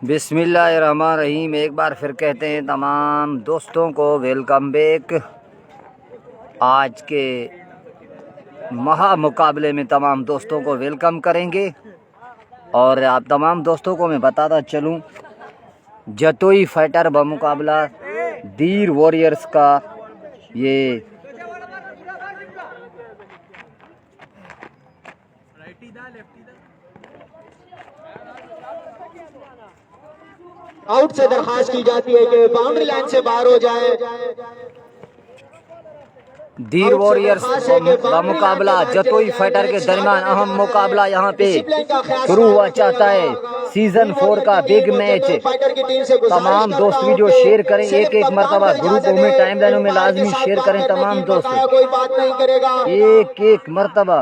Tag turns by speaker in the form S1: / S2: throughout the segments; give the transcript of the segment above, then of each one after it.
S1: बिस्मिल्लाहिर्रहमानिर्रहीम। एक बार फिर कहते हैं तमाम दोस्तों को वेलकम बैक। आज के महा मुकाबले में तमाम दोस्तों को वेलकम करेंगे और आप तमाम दोस्तों को मैं बताता चलूं, जतोई फाइटर बमुकाबला दीर वॉरियर्स का ये
S2: आउट से दरखास्त की जाती है कि बाउंड्री लाइन से बाहर हो जाए।
S1: दीर वॉरियर्स का मुकाबला जतोई फाइटर के दरमियान अहम मुकाबला यहाँ पे शुरू हुआ चाहता है। सीजन 4 का बिग मैच। तमाम दोस्त वीडियो शेयर करें, एक एक मरतबा ग्रुपों में टाइमलाइनों में लाजमी शेयर करें। तमाम दोस्त
S2: कोई बात नहीं करेगा,
S1: एक एक मरतबा।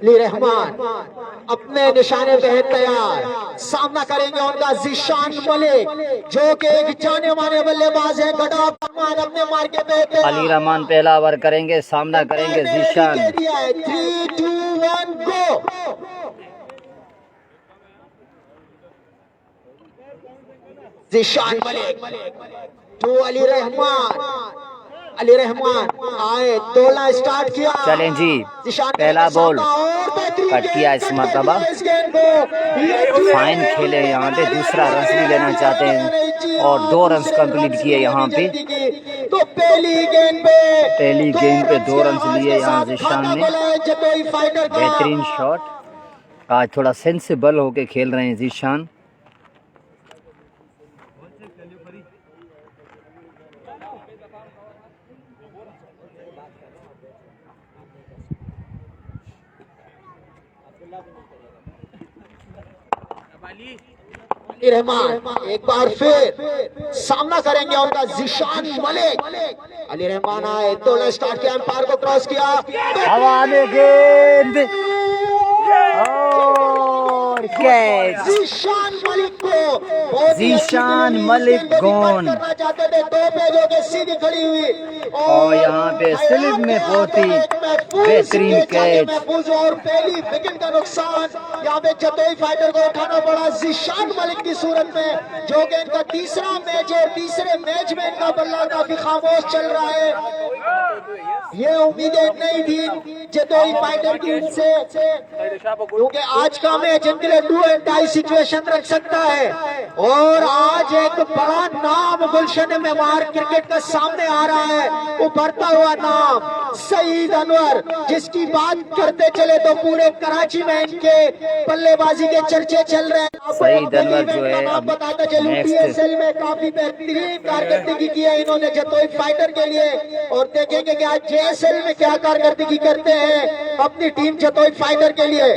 S2: अली रहमान अपने निशाने पे है तैयार, सामना करेंगे उनका ज़ीशान मलिक जो कि एक जाने माने बल्लेबाज है। गड़ा अपने मार्के पे
S1: अली रहमान पहला ओवर करेंगे, सामना करेंगे ज़ीशान।
S2: 3, 2, 1 गो। ज़ीशान मलिक टू अली रहमान आए, तोला स्टार्ट किया।
S1: चलें जी, पहला बॉल कट किया इस मरतबा। फाइन खेले यहाँ पे, दूसरा रन भी लेना चाहते हैं और 2 रन कंप्लीट किए यहाँ पे।
S2: तो पहली गेंद पे
S1: 2 रन लिए यहाँ ज़ीशान ने। बेहतरीन शॉट। आज थोड़ा सेंसिबल होके खेल रहे हैं ज़ीशान।
S2: रहमान एक बार फिर सामना करेंगे उनका ज़ीशान मलिक। अली रहमान आए, तोला स्टार्ट किया, एम्पायर को क्रॉस किया,
S1: हवा में गेंद और कैच।
S2: ज़ीशान मलिक को
S1: ज़ीशान मलिक गोन
S2: करना चाहते थे, 2 पेजों के सीधी खड़ी हुई
S1: और यहाँ पे स्लिप में पहुंची, बेहतरीन कैच।
S2: और पहली विकेट का नुकसान यहाँ पे जतोई फाइटर को उठाना पड़ा ज़ीशान मलिक की सूरत में, जो कि इनका तीसरा मैच है। तीसरे मैच में इनका बल्ला काफी खामोश चल रहा है। ये उम्मीदें नहीं थी जतोई फाइटर की इनसे, क्योंकि आज का मैच इनके लिए डू एंड डाई सिचुएशन रख सकता है। और आज एक बड़ा नाम गुलशन मेवार क्रिकेट का सामने आ रहा है, उभरता हुआ नाम सईद अनवर, जिसकी बात करते चले तो पूरे कराची में इनके बल्लेबाजी के चर्चे चल रहे हैं।
S1: सईद अनवर जो है
S2: आप बताते चलूं PSL में काफी बेहतरीन कारकर्दगी की है इन्होंने जतोई फाइटर के लिए, और देखेंगे कि आज JSL में क्या कारकर्दगी करते हैं अपनी टीम जतोई फाइटर के लिए।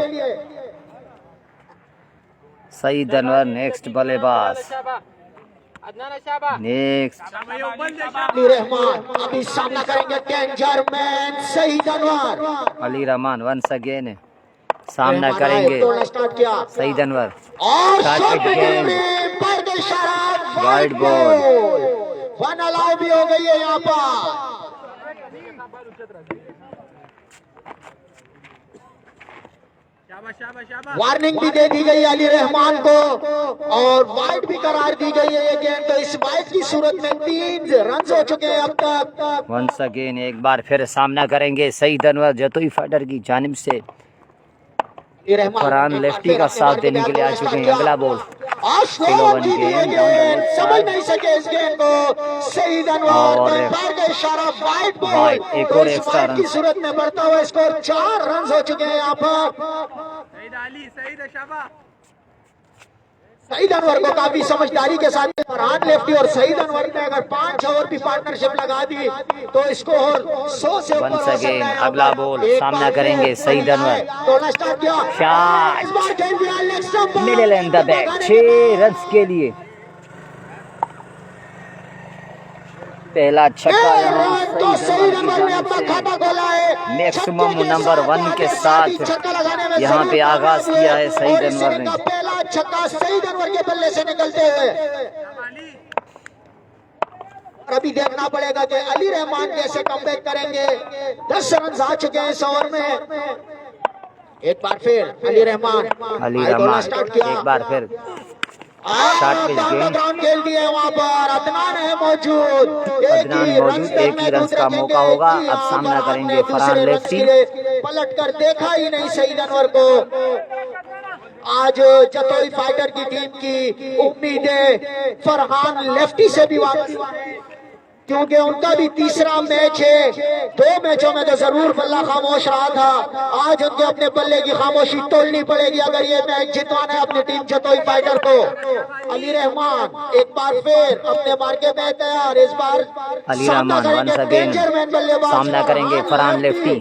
S1: सईद अनवर नेक्स्ट बल्लेबाज। नेक्स्ट
S2: अली रहमान अभी सामना करेंगे danger man Saeed Anwar.
S1: Ali Rahman once again सामना करेंगे Saeed Anwar. Wide ball,
S2: 1 allow भी हो गई है यहाँ पर। वार्निंग भी दे दी गई अली रहमान को और वाइड भी करार दी गई है ये गेंद। तो इस वाइड की सूरत में 3 रन हो चुके हैं अब तक।
S1: वंस अगेन एक बार फिर सामना करेंगे सईद अनवर जतोई फाइटर की जानिब से। फरहान लेफ्टी का साथ देने के लिए आ चुके हैं। अगला बॉल
S2: समझ नहीं सके इस गेंद को सईद अनवर का इशारा वाइड बॉल।
S1: एक और एक्स्ट्रा रन
S2: की सूरत में बढ़ता हुआ स्कोर 4 रन हो चुके हैं यहाँ पर। सईद अनवर को काफी समझदारी के साथ फरहान लेफ्टी और सईद अनवर ने अगर 5 ओवर की पार्टनरशिप लगा दी तो इसको और 100 से ऊपर
S1: वंस अगेन अगला बॉल सामना करेंगे Saeed Anwar. Shot middle and the back 6 run के लिए। पहला छक्का यहाँ
S2: तो सही नंबर में अपना खाता खोला है।
S1: मैक्सिमम नंबर 1 के साथ यहाँ पे आगाज किया है सईद अनवर ने।
S2: पहला छक्का सईद अनवर के बल्ले से निकलते हुए। अभी देखना पड़ेगा कि अली रहमान कैसे कमबैक करेंगे। 10 रन आ चुके हैं इस ओवर में। एक बार फिर अली रहमान
S1: एक बार फिर
S2: ग्राउंड खेल दिया वहाँ पर। अदनान है मौजूद,
S1: एक ही रन का मौका होगा। अब सामना करेंगे फरहान लेफ्टी।
S2: पलट कर देखा ही नहीं सईद अनवर को। आज जतोई फाइटर की टीम की उम्मीदें फरहान लेफ्टी से भी वापस, क्योंकि उनका भी तीसरा मैच है। 2 मैचों में तो जरूर बल्ला खामोश रहा था। आज उनके अपने बल्ले की खामोशी तोड़नी पड़ेगी अगर ये मैच जितवाना है अपनी टीम जतोई फाइटर को। अली रहमान एक बार फिर अपने मार्के में तैयार। इस बार
S1: अली रहमान वंस अगेन सामना करेंगे फरहान लेफ्टी।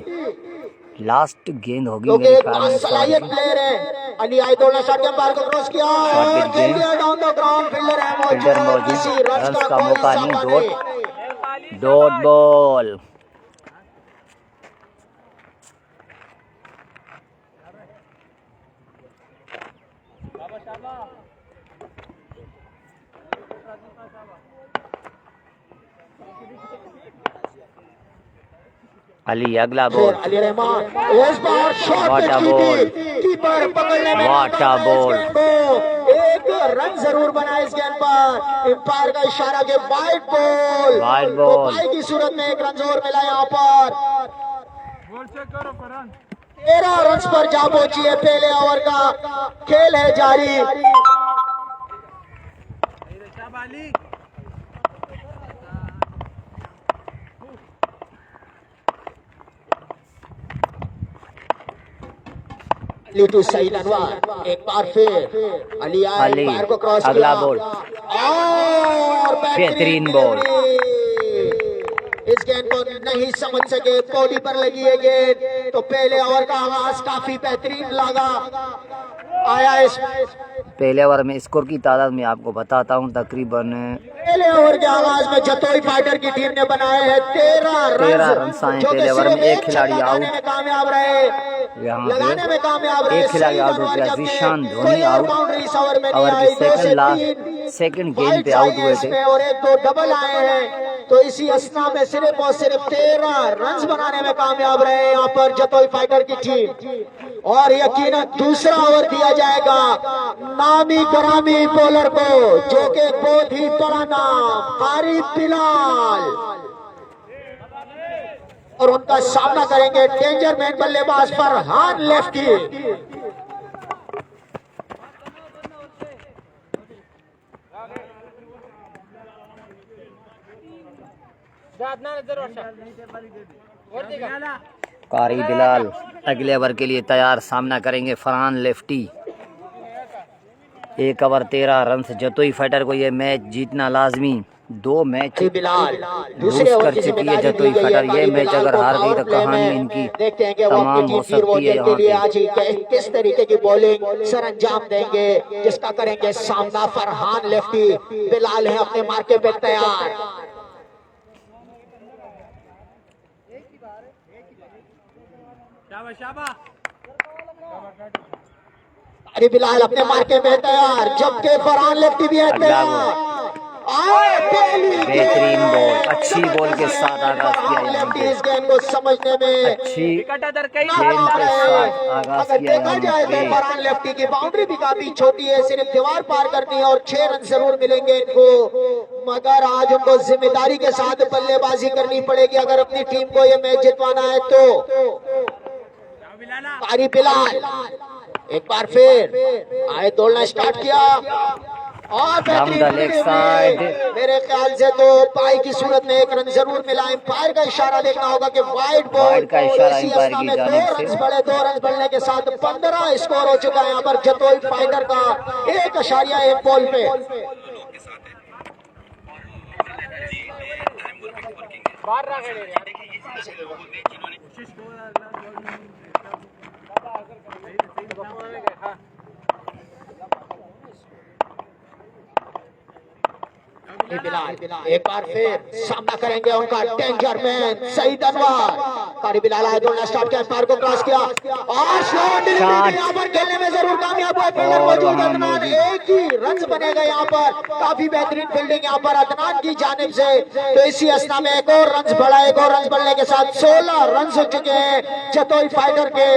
S1: लास्ट गेंद होगी मेरे ख्याल में।
S2: सलाहियत प्लेयर है अली। आयतोला शॉट के बार को क्रॉस किया और खेल दिया डाउन द ग्राउंड। फील्डर है मौजूद,
S1: रन का मौका नहीं। Dot ball. अली अगला बॉल।
S2: अली रहमान इस बार शॉट
S1: बॉल।
S2: कीपर पकड़ने में
S1: बॉल।
S2: एक रन जरूर बना इस गेंद पर। एम्पायर का इशारा के वाइड बॉल। भाई की सूरत में 1 रन और मिला यहाँ पर। 13 रन पर जा पहुंची है। पहले ओवर का खेल है जारी। टू सईद अनवर एक बार फिर अली आए को क्रॉस
S1: अगला बॉल
S2: और
S1: बेहतरीन बॉल।
S2: इस गेंद को नहीं समझ सके, पौड़ी पर लगी है गेंद। तो पहले ओवर का आगाज काफी बेहतरीन लगा आया। इस
S1: पहले ओवर में स्कोर की तादाद में आपको बताता हूँ। तकरीबन
S2: पहले ओवर के आगाज में जतोई फाइटर की टीम ने बनाए हैं 13 रन आए।
S1: पहले ओवर में एक खिलाड़ी आउट,
S2: कामयाब रहे, लगाने में कामयाब रहे।
S1: एक खिलाड़ी आउट हो गया। जीशान धोनी आउट। ओवर के सेकंड गेंद पे आउट हुए थे
S2: और 1-2 डबल आए हैं। तो इसी असना में सिर्फ और सिर्फ 13 रन बनाने में कामयाब रहे यहाँ पर जतोई फाइटर की टीम। और यकीनन दूसरा ओवर दिया जाएगा नामी गरामी बॉलर को, जो कि बहुत ही बड़ा नाम कारी बिलाल, और उनका सामना करेंगे डेंजर मैन बल्लेबाज फरहान लेफ्टी।
S1: कारी बिलाल अगले ओवर के लिए तैयार। सामना करेंगे फरहान लेफ्टी। 1 ओवर 13 रन से जतोई फाइटर को ये मैच जीतना लाजमी। 2 मैच लूज कर चुकी है जतोई फाइटर। ये मैच अगर हार गई तो कहानी इनकी तमाम हो सकती है। यहाँ पे
S2: किस तरीके की बॉलिंग सर अंजाम देंगे, जिसका करेंगे सामना फरहान लेफ्टी। बिलाल है अपने मार्के पे तैयार। अरे बिलाल अपने मार्के में तैयार, जबकि फरहान लेफ्टी भी है तैयार।
S1: बेहतरीन बॉल, अच्छी बॉल के साथ आगाज किया।
S2: इस गेंद को समझने में
S1: अच्छी गेंद के साथ आगाज किया।
S2: देखा जाए तो फरहान लेफ्टी की बाउंड्री भी काफी छोटी है, सिर्फ दीवार पार करनी है और 6 रन जरूर मिलेंगे इनको। मगर आज उनको जिम्मेदारी के साथ बल्लेबाजी करनी पड़ेगी अगर अपनी टीम को ये मैच जितवाना है तो। कारी बिलाल एक बार फिर आए, दौड़ना स्टार्ट किया और मेरे ख्याल से तो पाई की सूरत में 1 रन जरूर मिला। एम्पायर का इशारा देखना होगा कि वाइड बॉल का इशारा एम्पायर की जानिब से। 2 रन बढ़ने के साथ 15 स्कोर हो चुका है यहाँ पर जतोई फाइटर का 1.1 बॉल पे। एक बार फिर सामना करेंगे उनका डेंजर मैन सईद अनवर। कारी बिलाल आए, दौड़ना स्टार्ट किया, पार को क्रॉस किया और शॉट डिलीवरी यहाँ पर खेलने में जरूर कामयाब हुआ। फील्डर मौजूद अदनान, एक ही रन बनेगा यहाँ पर। काफी बेहतरीन फील्डिंग यहाँ पर अदनान की जानिब से। तो इसी अस्ना में एक और रन बढ़ा, एक और रन बढ़ने के साथ 16 रन हो चुके हैं जतोई फाइटर के।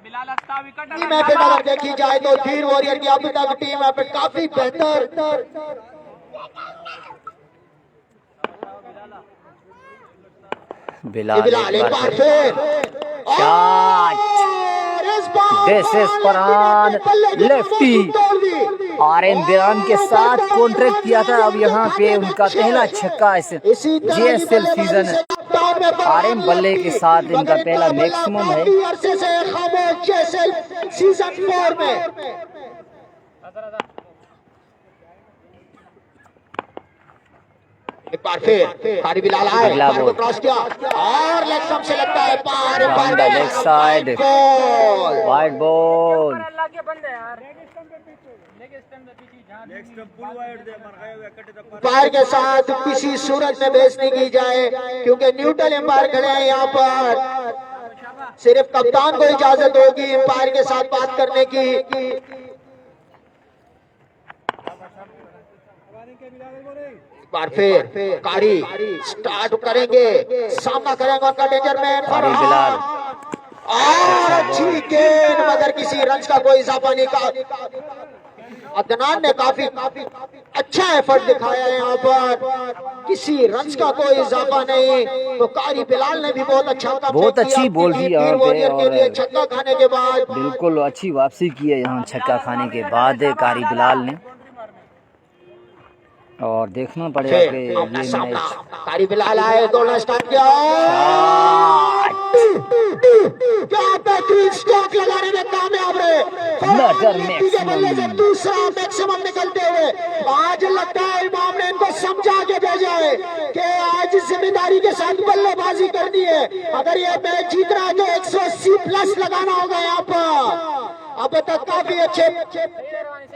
S2: टीम एफर्ट अगर देखी जाए तो धीर वॉरियर की अभी तक टीम एफर्ट काफी बेहतर।
S1: बिलाल एक बार फिर this is Farhan lefty. R बिरान के साथ कॉन्ट्रैक्ट किया था, अब यहाँ पे उनका पहला छक्का इस जेएसएल सीजन आरएन बल्ले के साथ इनका पहला मैक्सिमम है।
S2: सीजन 4 में एक बार फिर कारी बिलाल आए, पार को क्रॉस किया और लेग स्टंप से लगता है पार,
S1: लेग साइड वाइड बॉल।
S2: पार के साथ किसी सूरत में बेस नहीं की जाए क्योंकि न्यूट्रल एम्पायर खड़े हैं यहाँ पर। सिर्फ कप्तान को इजाजत होगी एम्पायर के साथ बात करने की। बार फिर कारी स्टार्ट करेंगे, सामना करेंगे उनका डेंजर मैन फरहान और अच्छी गेंद मगर किसी रन का कोई इजाफा नहीं का। अदनान ने काफी अच्छा एफर्ट दिखाया है यहाँ पर, किसी रन का कोई इजाफा नहीं। तो कारी बिलाल ने भी बहुत अच्छा,
S1: बहुत अच्छी बॉल दी यहाँ पे और
S2: छक्का खाने के बाद
S1: बिल्कुल अच्छी वापसी की है यहाँ छक्का खाने के बाद कारी बिलाल ने। और देखना पड़ेगा कि ये मैच
S2: कारी बिलाल आए, दौड़ना स्टार्ट किया, क्या बेहतरीन स्ट्रोक लगाने में कामयाब रहे। दूसरा मैक्सिमम निकलते हुए आज लगता है इमाम ने इनको समझा के भेजा है कि आज जिम्मेदारी के साथ बल्लेबाजी करनी है। अगर ये मैच जीत रहा है तो 180 प्लस लगाना होगा यहाँ पर। अब तक काफी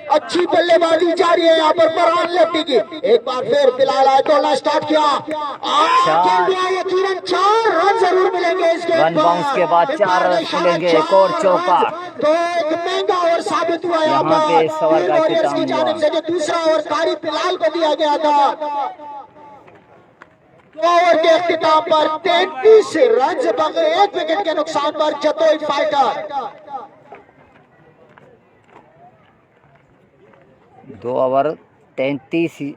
S2: अच्छी बल्लेबाजी जारी है यहाँ पर फरहान लेफ्टी की। एक बार फिर बिलाल आए, दौड़ना स्टार्ट किया, यकीनन 4 रन जरूर मिलेंगे इसके
S1: बाउंस के बाद 4 रन मिलेंगे। एक और चौका
S2: तो एक महंगा ओवर साबित हुआ यहाँ पे इस ओवर की जानिब से। जो दूसरा ओवर कारी बिलाल को दिया गया था, ओवर के अख्तिताम पर 33 रन बगैर 1 विकेट के नुकसान पर जतोई फाइटर
S1: 2 ओवर 33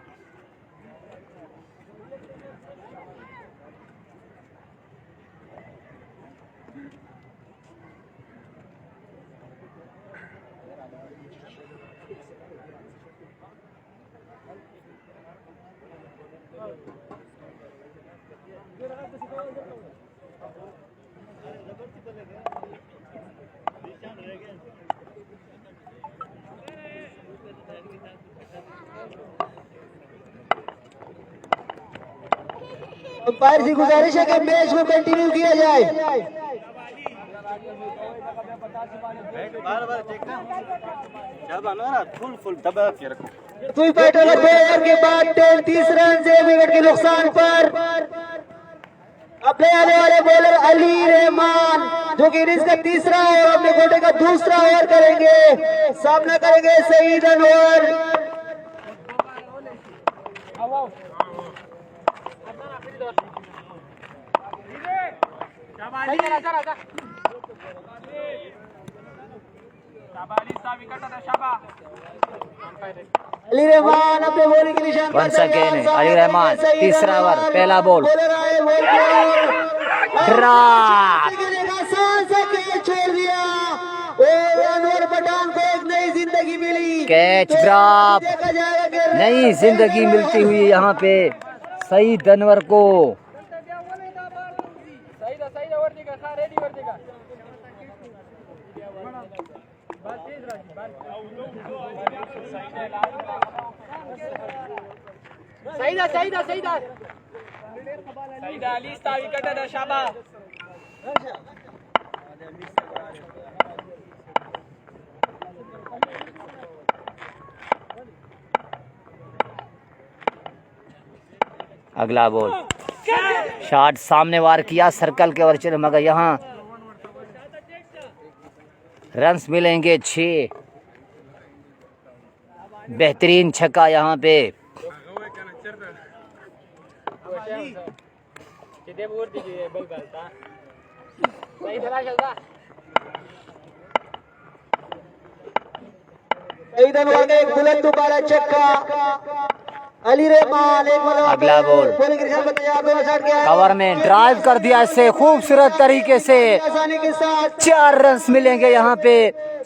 S2: अंपायर से गुजारिश है कि मैच को कंटिन्यू किया जाए। कोई फाइटर 2 ओवर के बाद 33 रन से 1 विकेट के नुकसान पर अपने आने वाले बॉलर अली रहमान जो कि इनिंग्स का तीसरा और अपने कोटे का दूसरा ओवर करेंगे, सामना करेंगे सईद अनवर। अली रहमान अपने बॉलिंग के निशान
S1: वन सेकेंड। अली रहमान तीसरा ओवर, पहला बॉल ड्रॉप
S2: छोड़ दिया और अनवर पठान को एक नई जिंदगी मिली।
S1: कैच ड्रॉप, नई जिंदगी मिलती हुई यहाँ पे सईद अनवर को। अगला बॉल, शॉट सामने वार किया, सर्कल के ओर चले, मगर यहाँ रन्स मिलेंगे 6। बेहतरीन छक्का यहाँ पे।
S2: एक बुलंद दोबारा छक्का, अली रहमान एक
S1: अगला बॉल, कवर में ड्राइव कर दिया इसे खूबसूरत तरीके से।
S2: आसानी के साथ
S1: 4 रन्स मिलेंगे यहाँ पे।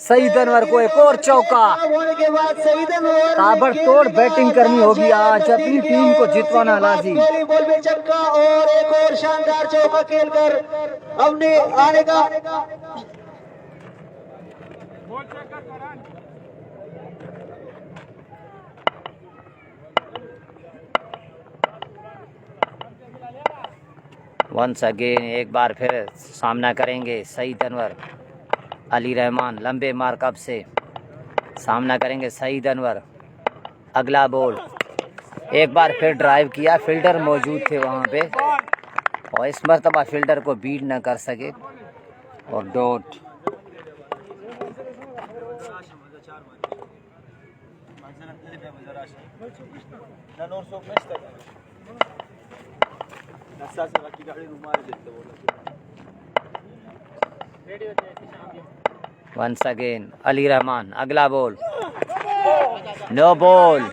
S1: सईद अनवर को एक और चौका।
S2: होने के बाद सईद अनवर
S1: ताबड़तोड़ बैटिंग करनी होगी आज, अपनी टीम को जितवाना लाजिम।
S2: बॉल में छक्का और एक और शानदार चौका खेलकर हमने आने का
S1: 'वंस अगेन एक बार फिर सामना करेंगे सईद अनवर, अली रहमान लंबे मार्कअप से सामना करेंगे सईद अनवर। अगला बॉल, एक बार फिर ड्राइव किया, फील्डर मौजूद थे वहाँ पे और इस मरतबा फील्डर को बीट न कर सके और dot. Once again Ali Rahman, अगला ball, no ball,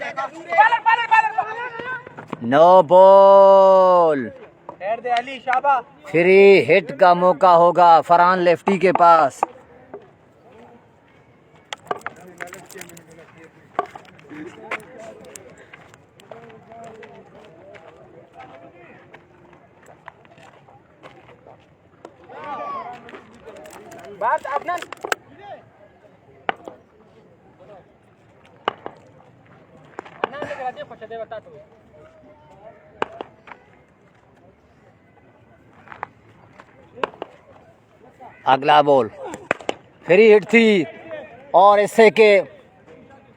S1: no ball. Free hit का मौका होगा फरहान लेफ्टी के पास।
S3: बात अपना
S1: अगला बॉल फ्री हिट थी और इसे के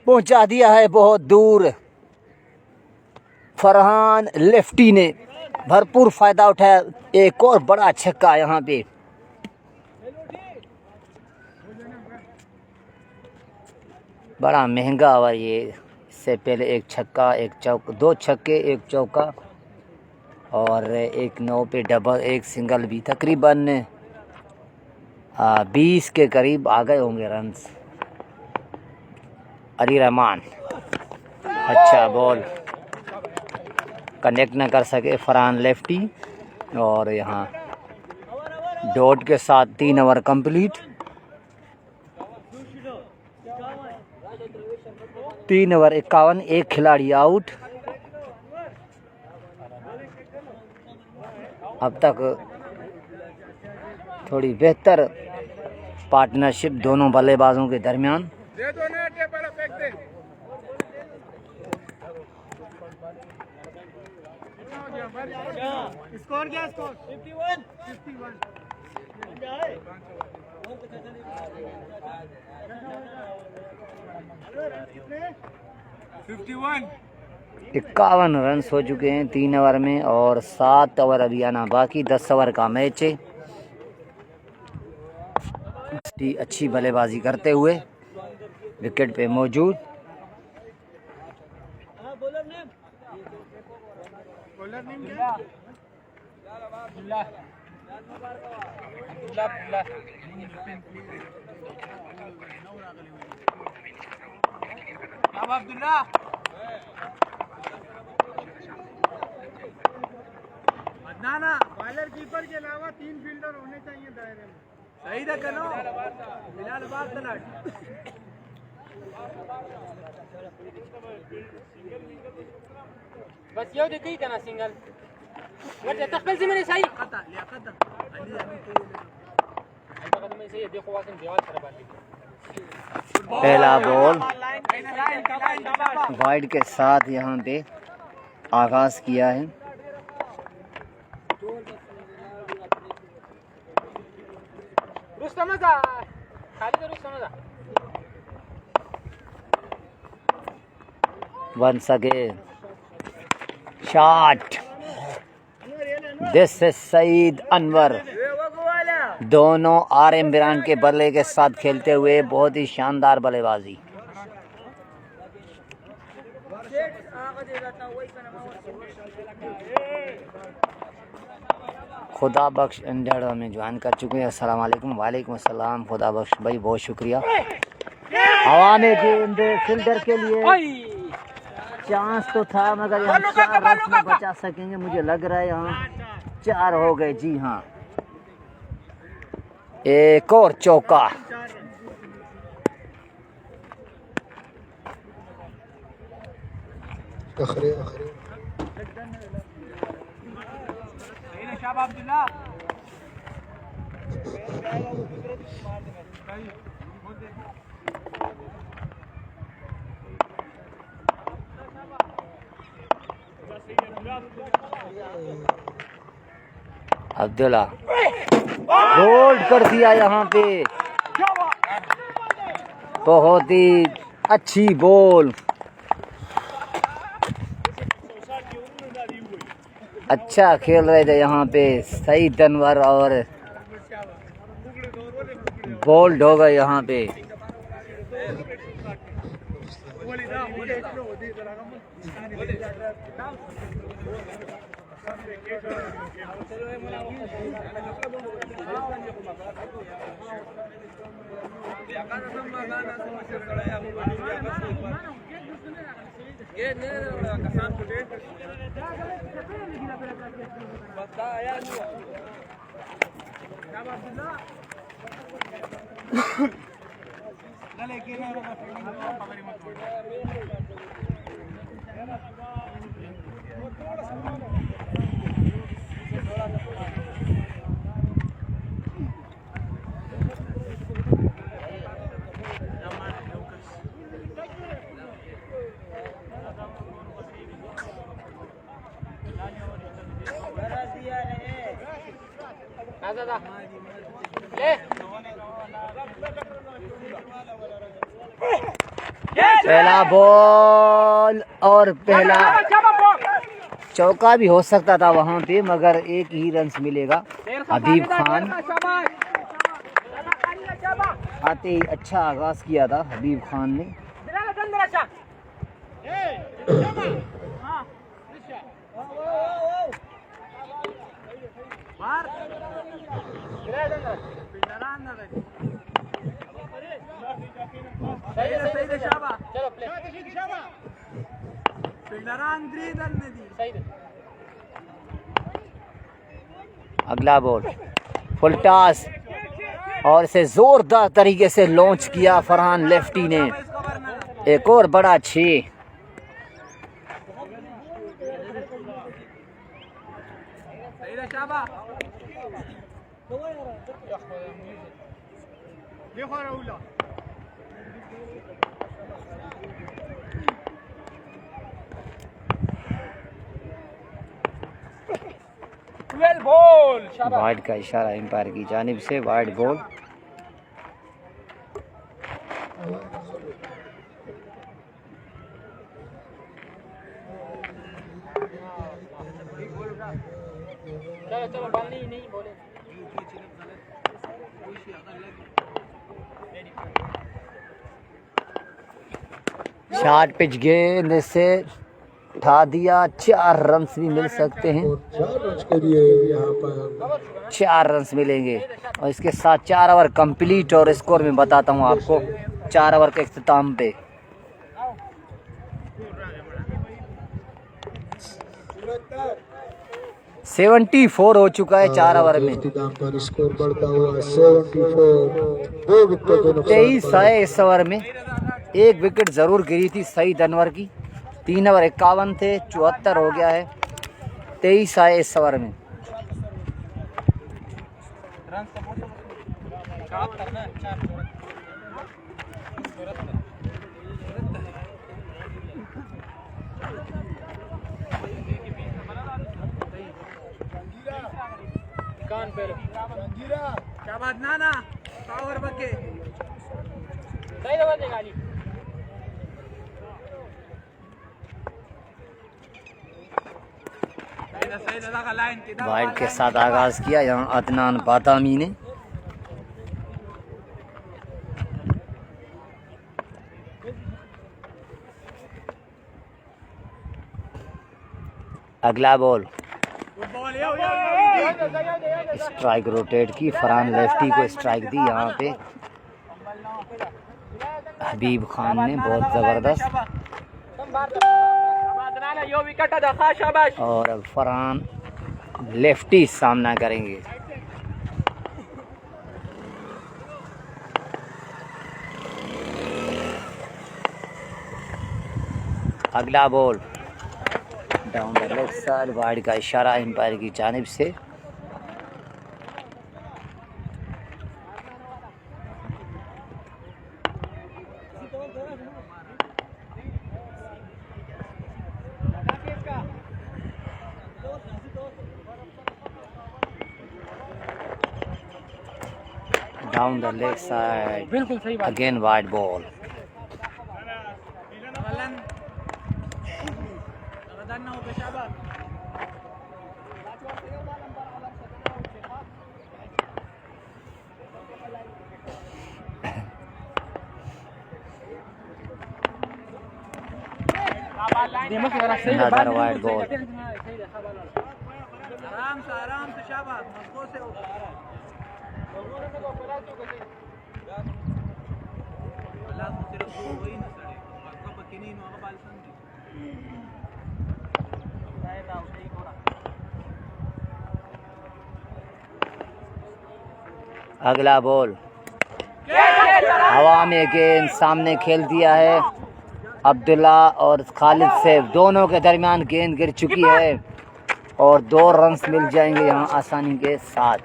S1: पहुंचा दिया है बहुत दूर। फरहान लेफ्टी ने भरपूर फायदा उठाया, एक और बड़ा छक्का यहाँ पे। बड़ा महंगा ओवर ये, इससे पहले एक छक्का एक चौका, 2 छक्के 1 चौका और एक 9 पे डबल, एक सिंगल भी। तकरीबन 20 के करीब आ गए होंगे रन्स। अली रहमान, अच्छा बॉल, कनेक्ट न कर सके फरहान लेफ्टी और यहाँ डॉट के साथ 3 ओवर कंप्लीट। 3 ओवर 51, एक खिलाड़ी आउट। अब तक थोड़ी बेहतर पार्टनरशिप दोनों बल्लेबाजों के दरमियान।
S2: स्कोर क्या स्कोर 51
S1: 51 रन हो चुके हैं 3 ओवर में और 7 ओवर अभी आना बाकी। 10 ओवर का मैच है। अच्छी बल्लेबाजी करते हुए विकेट पे मौजूद।
S2: ना बॉलर कीपर के अलावा 3 फील्डर होने चाहिए दायरे में। सही था कनो बिलाल बात तलाट
S3: बस यो देखी कना सिंगल वजह तखबल से मैंने सही
S2: खता लियाकत अली
S3: अल्बत्ता मैं सही देखो वासन दीवार खराब है।
S1: पहला बॉल वाइड के साथ यहाँ पे आगाज किया है।
S3: रुस्तम जा खाली रुस्तम जा
S1: once again shot this is Saeed Anwar. दोनों RM ब्रांड के बल्ले के साथ खेलते हुए बहुत ही शानदार बल्लेबाजी। खुदा बख्श इंडिया में ज्वाइन कर चुके हैं। अस्सलाम वालेकुम। वालेकुम अस्सलाम। खुदा बख्श भाई बहुत शुक्रिया। हवा में गेंद फील्डर के लिए चांस तो था, मगर यहाँ 4 रन में बचा सकेंगे मुझे लग रहा है। यहाँ 4 हो गए। जी हाँ, एक और चौका। अब्दुल्ला होल्ड कर दिया यहाँ पे। बहुत ही अच्छी बॉल। अच्छा खेल रहे थे यहाँ पे सईद अनवर और बोल्ड हो गए यहाँ पे। पहला बॉल और पहला चौका भी हो सकता था वहां पे, मगर एक ही रन मिलेगा। हबीब खान आते ही अच्छा आगाज किया था हबीब खान ने। अगला बॉल फुल टॉस और इसे जोरदार तरीके से लॉन्च किया फरहान लेफ्टी ने। एक और बड़ा 6। वाइड का इशारा एम्पायर की जानिब से। Wide ball.
S3: चलो बॉल नहीं बोले।
S1: शॉर्ट पिच गेंद से उठा दिया। 4 रन भी मिल सकते हैं। 4 रन मिलेंगे और इसके साथ 4 ओवर कंप्लीट। और स्कोर में बताता हूं आपको 4 ओवर के इख्तिताम पे। 74 हो चुका है 4 ओवर में। 23 है इस ओवर में। 1 विकेट जरूर गिरी थी सईद अनवर की। 3 ओवर 51 थे, 74 हो गया है। 23 आए इस ओवर में।
S3: क्या बात नाना पावर बके सही दबा दे गाली।
S1: वाइड के साथ आगाज किया यहाँ अदनान बादामी ने। अगला बॉल स्ट्राइक रोटेट की, फरहान लेफ्टी को स्ट्राइक दी यहाँ पे हबीब खान ने, बहुत ज़बरदस्त। और अब फरहान लेफ्टी सामना करेंगे। अगला ball down the left side, wide का इशारा एम्पायर की जानिब से। डाउन द लेफ्ट साइड,
S3: बिल्कुल सही बात।
S1: Again wide ball. Another wide ball.
S3: आराम से शाबाश, मजबूत से
S1: अगला बॉल हवा में गेंद सामने खेल दिया है। अब्दुल्ला और खालिद सैफ दोनों के दरमियान गेंद गिर चुकी है और 2 रन्स मिल जाएंगे यहाँ आसानी के साथ।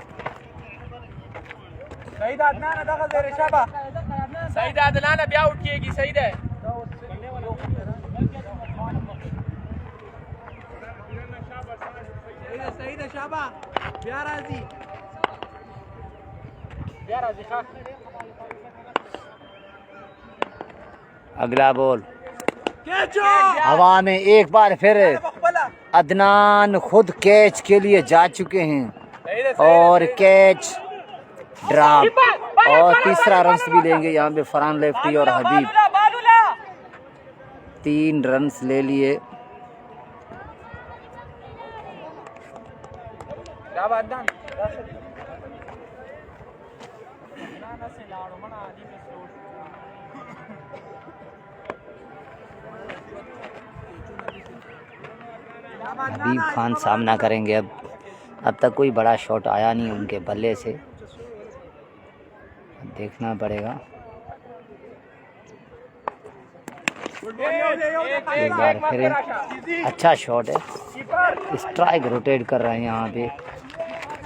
S3: सईद अदनान दखल दे रे शाबा, सईद अदनान अब आउट किएगी। सईद है सईद है शाबा, प्याराजी खा।
S1: अगला बॉल हवा में एक बार फिर अदनान खुद कैच के लिए जा चुके हैं और कैच ड्रॉप और तीसरा रन्स भी लेंगे यहाँ पे फरहान लेफ्टी और हबीब। 3 रन्स ले लिए। हबीब खान सामना करेंगे। अब तक कोई बड़ा शॉट आया नहीं उनके बल्ले से, देखना पड़ेगा। एक बार फिर अच्छा शॉट है, स्ट्राइक रोटेट कर रहे हैं यहाँ पे।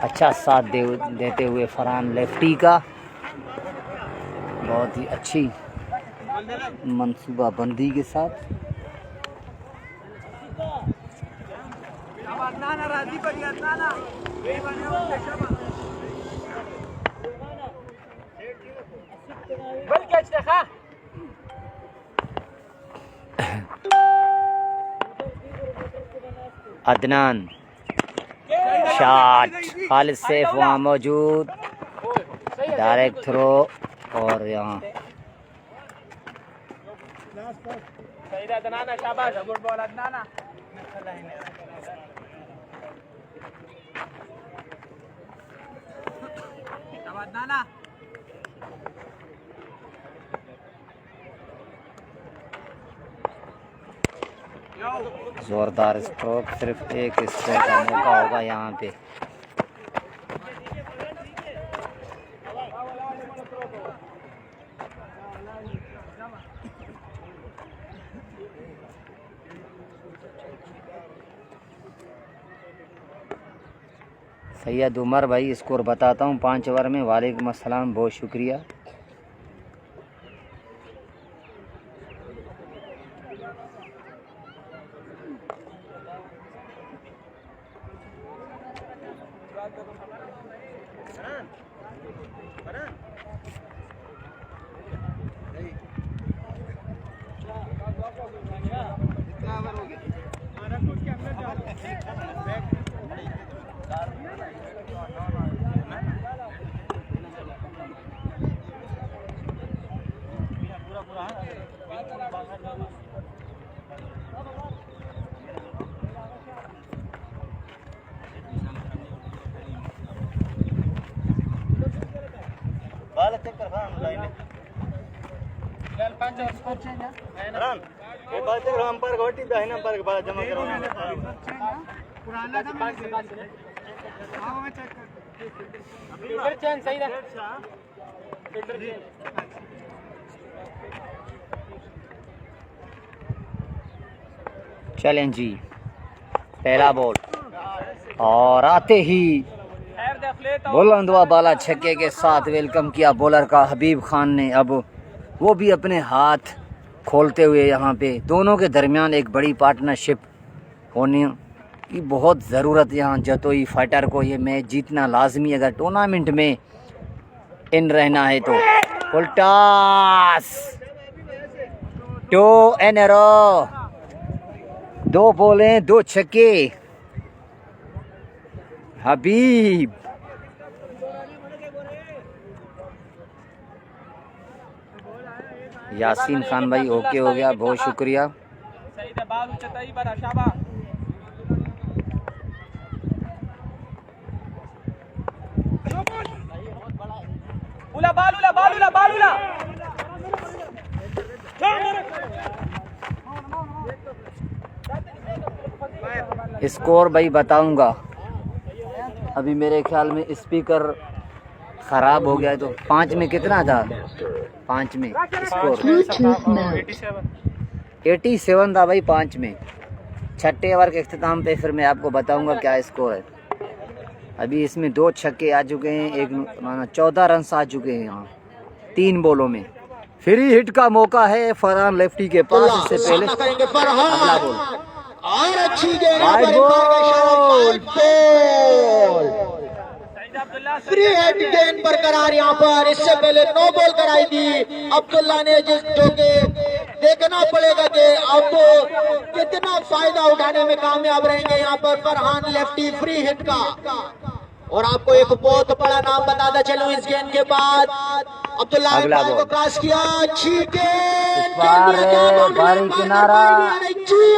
S1: अच्छा साथ देते हुए फरहान लेफ्टी का, बहुत ही अच्छी मंसूबाबंदी के साथ। अदनान शॉट, खालिद सैफ वहाँ मौजूद, डायरेक्ट थ्रो और यहाँ जोरदार स्ट्रोक, सिर्फ एक स्ट्रोक का मौका होगा यहाँ पे। सैयद उमर भाई स्कोर बताता हूँ 5 ओवर में। वालेकुम अस्सलाम, बहुत शुक्रिया।
S3: कितना ओवर हो गया?
S1: चलें जी, पहला बॉल और आते ही बुलंदवा बाला छक्के के साथ वेलकम किया बॉलर का हबीब खान ने। अब वो भी अपने हाथ खोलते हुए यहाँ पे दोनों के दरमियान एक बड़ी पार्टनरशिप होने की बहुत ज़रूरत यहाँ जतोई फाइटर को। ये मैच जीतना लाजमी अगर टूर्नामेंट में इन रहना है तो। फुलटास 2 in a row, 2 बॉलें 2 छक्के। हबीब यासीन खान भाई ओके हो गया, बहुत शुक्रिया। स्कोर भाई बताऊंगा, अभी मेरे ख्याल में स्पीकर ख़राब हो गया है। तो 5 में कितना था? 5 में स्कोर 87 था भाई 5 में। छठे ओवर के अख्ताम पे फिर मैं आपको बताऊंगा क्या स्कोर है। अभी इसमें 2 छक्के आ चुके हैं, एक माना 14 रन आ चुके हैं यहाँ 3 बॉलों में। फ्री हिट का मौका है फरहान लेफ्टी के पास। इससे पहले अगला बॉल
S2: और अच्छी गेंद फ्री हेड गेंद बरकरार यहाँ पर। इससे पहले नो बॉल कराई थी अब्दुल्ला ने, जो कि देखना पड़ेगा कि अब कितना फायदा उठाने में कामयाब रहेंगे यहाँ पर फरहान लेफ्टी फ्री हिट का। और आपको एक बहुत बड़ा नाम बताता चलूं, इस गेंद के बाद अब्दुल्ला को क्रॉस किया, अच्छी गेंद
S1: बारी किनारा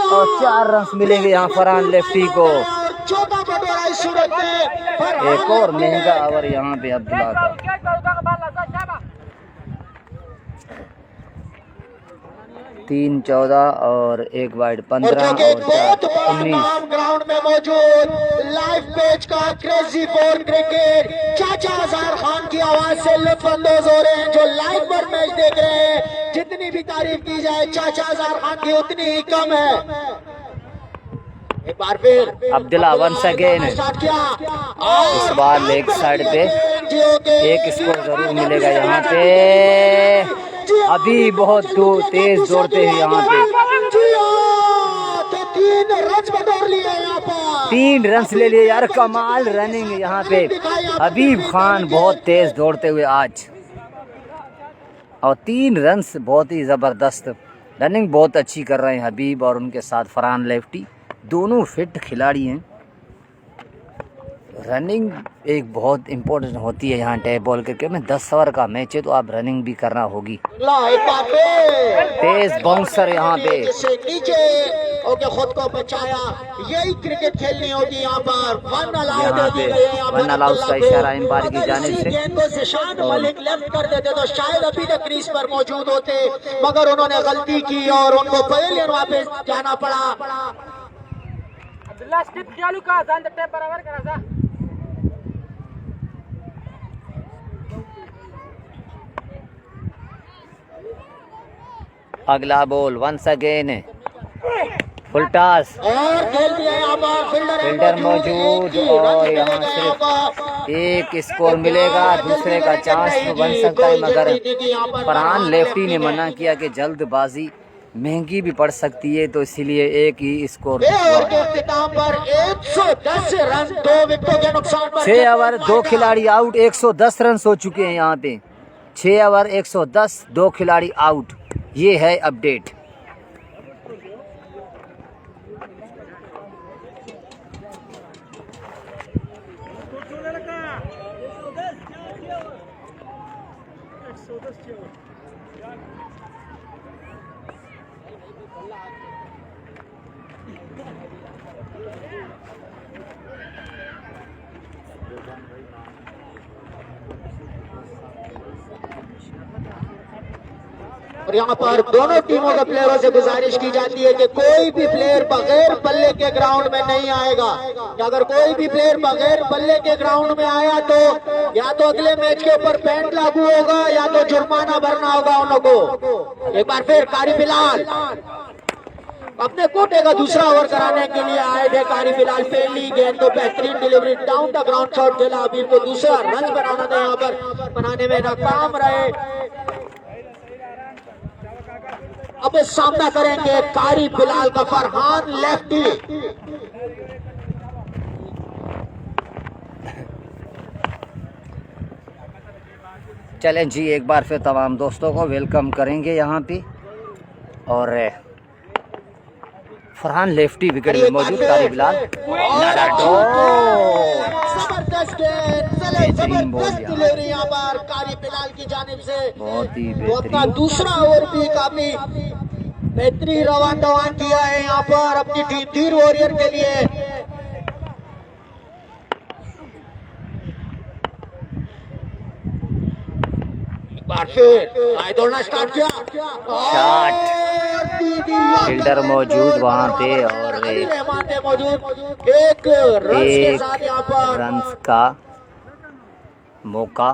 S1: और 4 रन मिलेंगे यहाँ फरहान लेफ्टी को।
S2: चौथा बटोरा इस सूरत में।
S1: एक और महंगा ओवर यहाँ पे अब्दुल्ला का। 3-14 और 1 वाइड 15 और 19।
S2: ग्राउंड में मौजूद लाइव पेज का क्रेजी फॉर क्रिकेट चाचा अजहर खान की आवाज से लुत्फअंदोज हो रहे हैं जो लाइव पर मैच देख रहे हैं। जितनी भी तारीफ की जाए चाचा अजहर खान की उतनी ही कम है। एक बार फिर
S1: अब्दुल्ला वंस अगेन, इस बार लेग साइड पे एक स्कोर जरूर मिलेगा यहाँ पे। अभी बहुत तेज दौड़ते हैं यहाँ पे। 3 रन ले लिए यार, कमाल रनिंग यहाँ पे। हबीब खान बहुत तेज दौड़ते हुए आज और 3 रन बहुत ही जबरदस्त रनिंग बहुत अच्छी कर रहे हैं हबीब और उनके साथ फरहान लेफ्टी। दोनों फिट खिलाड़ी हैं। रनिंग एक बहुत इम्पोर्टेंट होती है यहाँ टैप बॉल क्रिकेट में। 10 ओवर का मैच है तो आप रनिंग भी करना होगी। तेज बाउंसर यहाँ पे
S2: नीचे ओके खुद को बचाया। यही क्रिकेट खेलनी होगी यहाँ पर। वन अलाउड
S1: का इशारा एम्पायर की जानिब से।
S2: गेंद को जिशान मलिक लेफ्ट कर देते तो शायद अभी तक क्रीज पर मौजूद होते, मगर उन्होंने गलती की और उनको पवेलियन वापस जाना पड़ा।
S1: अगला ball once again full toss
S2: और खेल दिया यहाँ पर
S1: फील्डर मौजूद और यहाँ सिर्फ एक स्कोर मिलेगा। दूसरे का चांस बन सकता है मगर फरहान लेफ्टी ने मना किया कि जल्दबाजी महंगी भी पड़ सकती है तो इसीलिए एक ही स्कोर। 6 ओवर 2 खिलाड़ी आउट, 110 रन हो चुके हैं यहाँ पे। 6 ओवर 110, 2 खिलाड़ी आउट। ये है अपडेट।
S2: और यहाँ पर दोनों टीमों के प्लेयरों से गुजारिश की जाती है कि कोई भी प्लेयर बगैर बल्ले के ग्राउंड में नहीं आएगा। अगर कोई भी प्लेयर बगैर बल्ले के ग्राउंड में आया तो या तो अगले मैच के ऊपर पैंट लागू होगा या तो जुर्माना भरना होगा उन लोगों को। एक बार फिर कारी बिलाल अपने कोटे का दूसरा ओवर कराने के लिए आए थे। कारी बिलाल पहली गेंद तो बेहतरीन delivery down the ground shot खेला, अभी को दूसरा रन बनाना था, यहाँ पर बनाने में नाकाम रहे। अब सामना करेंगे कारी बिलाल का फरहान लेफ्टी।
S1: चलें जी, एक बार फिर तमाम दोस्तों को वेलकम करेंगे यहाँ पे। और फरहान लेफ्टी विकेट में मौजूद, कारी बिलाल
S2: जबरदस्त डिलीवरी यहाँ पर कारी बिलाल की जानिब से,
S1: बहुत ही
S2: वो अपना
S1: बेहतरीन।
S2: दूसरा ओवर भी काफी बेहतरीन रवान दवान किया है यहाँ पर अपनी टीम तीर वॉरियर के लिए। बार फिर आए दौड़ना स्टार्ट किया,
S1: फील्डर मौजूद वहाँ पे और
S2: मौजूद एक रन के साथ यहाँ पर
S1: रन्स का मौका।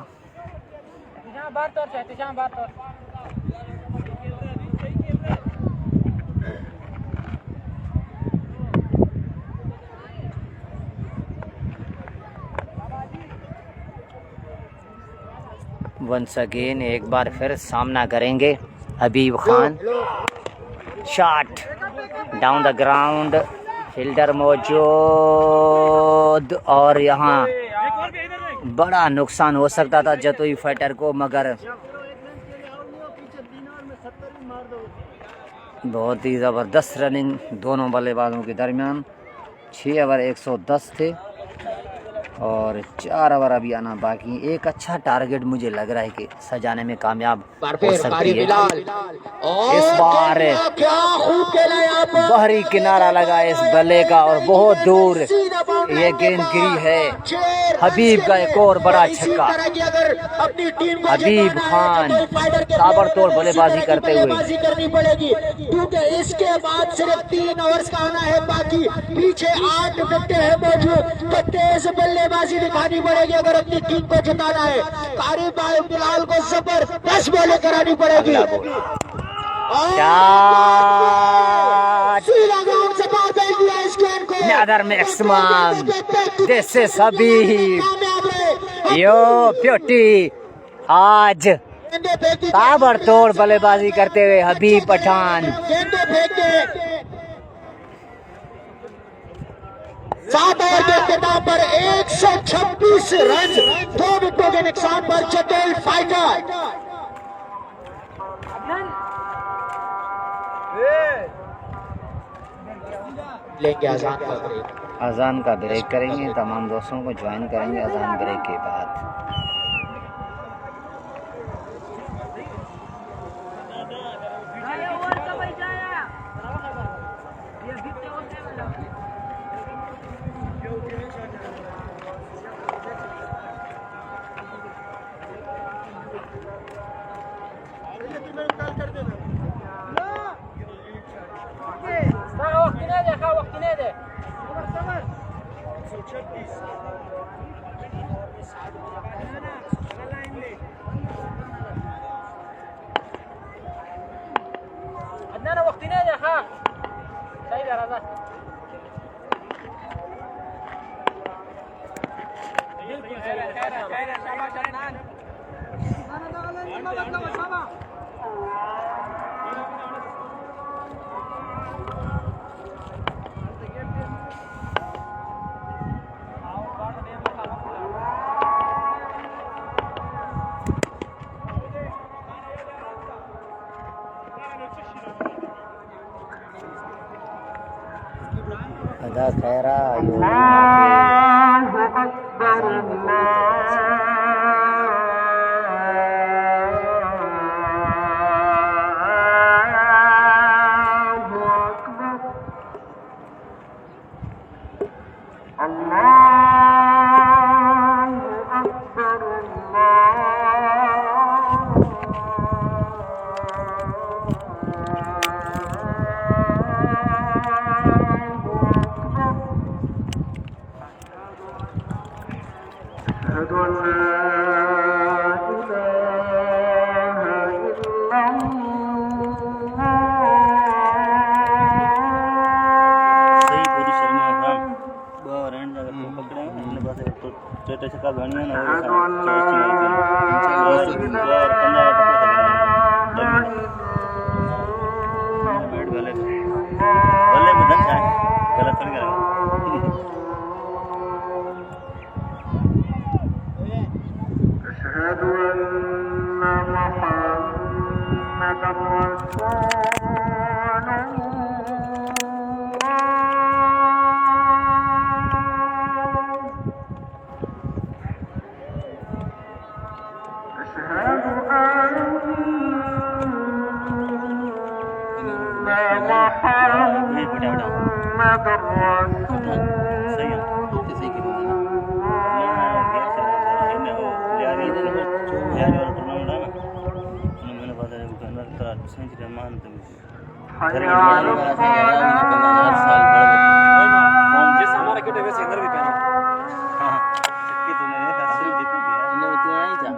S1: वंस अगेन एक बार फिर सामना करेंगे Habib Khan. Shot down the ground, fielder मौजूद और यहाँ बड़ा नुकसान हो सकता था जतोई फाइटर को, मगर बहुत ही ज़बरदस्त रनिंग दोनों बल्लेबाजों के दरमियान। 6 ओवर 110 थे और 4 ओवर अभी आना बाकी। एक अच्छा टारगेट मुझे लग रहा है कि सजाने में कामयाब हो सकती है। इस बार बाहरी किनारा लगा इस बल्ले का और बहुत दूर ये गेंद गिरी है। हबीब का एक और बड़ा छक्का। हबीब खान ताबड़तोड़ बल्लेबाजी करते हुए
S2: करनी पड़ेगी क्योंकि इसके बाद सिर्फ 3 ओवर्स का आना है बाकी। पीछे 8 विकेट है मौजूद, तो तेज बल्लेबाजी दिखानी पड़ेगी अगर अपनी टीम को जिताना है। कारी बिलाल को जबरदस्त बॉलिंग करानी पड़ेगी।
S1: Another maximum. This is Habib. Yo beauty. आज ताबड़तोड़ बल्लेबाजी करते हुए हबीब पठान।
S2: 7 ओवर के इख्तिताम पर 126 रन, 2 विकेटों के नुकसान पर चटेल फाइटर। लेंगे अजान का ब्रेक।
S1: अजान का ब्रेक करेंगे, तमाम दोस्तों को ज्वाइन करेंगे अजान ब्रेक के बाद। अदा खैरा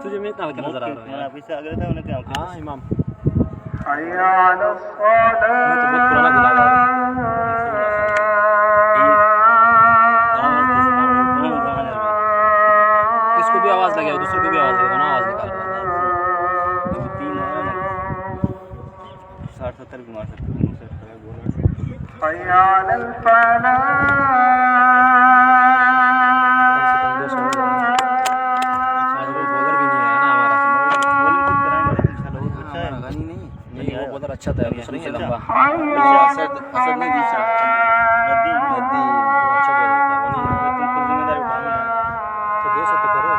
S3: तुझे मैं इतना नजर आ रहा है हाँ इमाम मैं तो बहुत पुराना गुलाब इसको भी आवाज लगे दूसरे को भी आवाज लगे ना आवाज निकाल रहा है
S4: 60-70 घुमा सकते
S3: अच्छा था दूसरे से लंबा
S4: असद नहीं दिशा नदी
S3: अच्छा बोल रहा है
S4: तुमको जिम्मेदारी उठाना
S3: तो 200 तो करो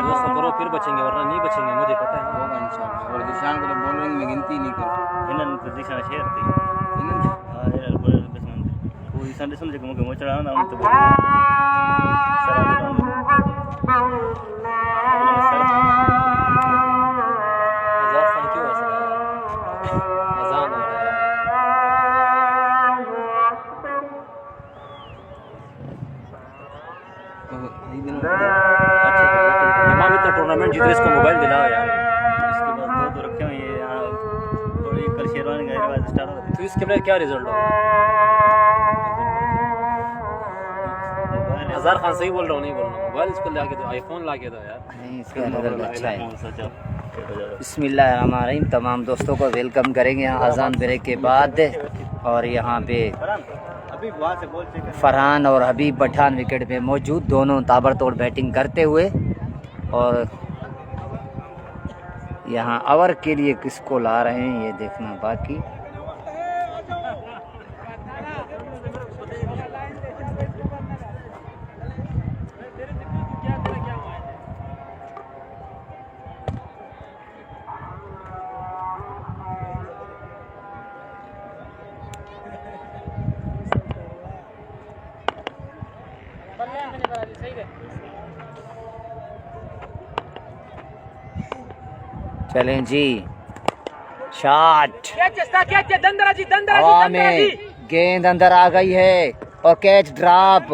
S3: 200 करो फिर बचेंगे वरना नहीं बचेंगे मुझे पता है
S4: होगा इंशाल्लाह और दिशान को तो बोल रहे हैं मैं गिनती नहीं करूं इन्हन तो दिशा शेयर थी इन्हन हां यार बोल बस मन कोई संडे समझ के मुझे चढ़ाना ना तो सरा दे
S3: टूर्नामेंट जीते इसको मोबाइल दिलाओ यार
S4: इसके बाद दो रखे हुए हैं यहाँ थोड़ी कल शेरवानी का रिवाज स्टार्ट हो
S3: तो इसके बाद क्या रिजल्ट होगा अज़हर खान सही बोल रहा हूँ नहीं बोल रहा हूँ मोबाइल इसको लाके दो आईफोन लाके दो यार
S1: नहीं इसका रिजल्ट अच्छा है। बिस्मिल्लाहिर्रहमानिर्रहीम तमाम दोस्तों को वेलकम करेंगे यहाँ अजान ब्रेक के बाद और यहाँ पे
S4: अभी वहाँ से बोल
S1: फरहान और हबीब पठान विकेट पे मौजूद दोनों ताबड़तोड़ बैटिंग करते हुए और यहाँ ओवर के लिए किसको ला रहे हैं ये देखना बाकी। चलें जी शॉट हवा में गेंद अंदर आ गई है और कैच ड्रॉप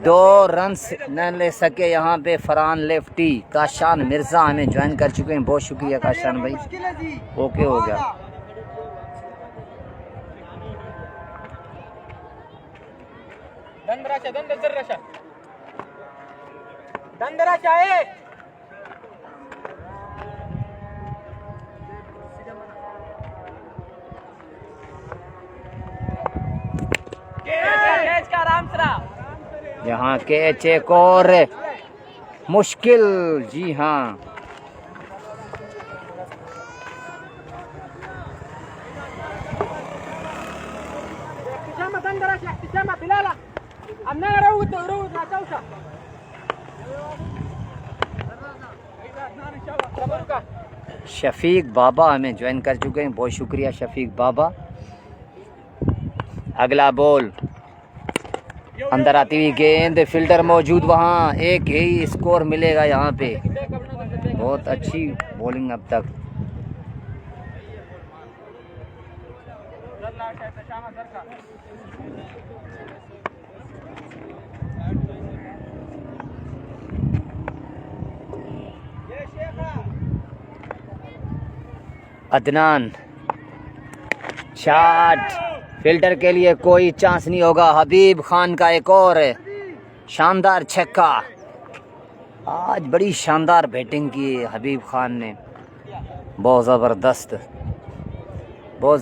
S1: 2 रन्स न ले सके यहाँ पे फरहान लेफ्टी। काशान मिर्जा हमें ज्वाइन कर चुके हैं, बहुत शुक्रिया काशान भाई, ओके हो गया। यहाँ कैच एक और मुश्किल, जी हाँ शफीक बाबा हमें ज्वाइन कर चुके हैं, बहुत शुक्रिया शफीक बाबा। अगला बॉल, अंदर आती हुई गेंद, फील्डर मौजूद वहाँ, एक ही स्कोर मिलेगा यहाँ पे। बहुत अच्छी बॉलिंग अब तक। अदनान शॉट फिल्टर के लिए कोई चांस नहीं होगा। हबीब खान का एक और शानदार छक्का। आज बड़ी शानदार बैटिंग की है हबीब खान ने, बहुत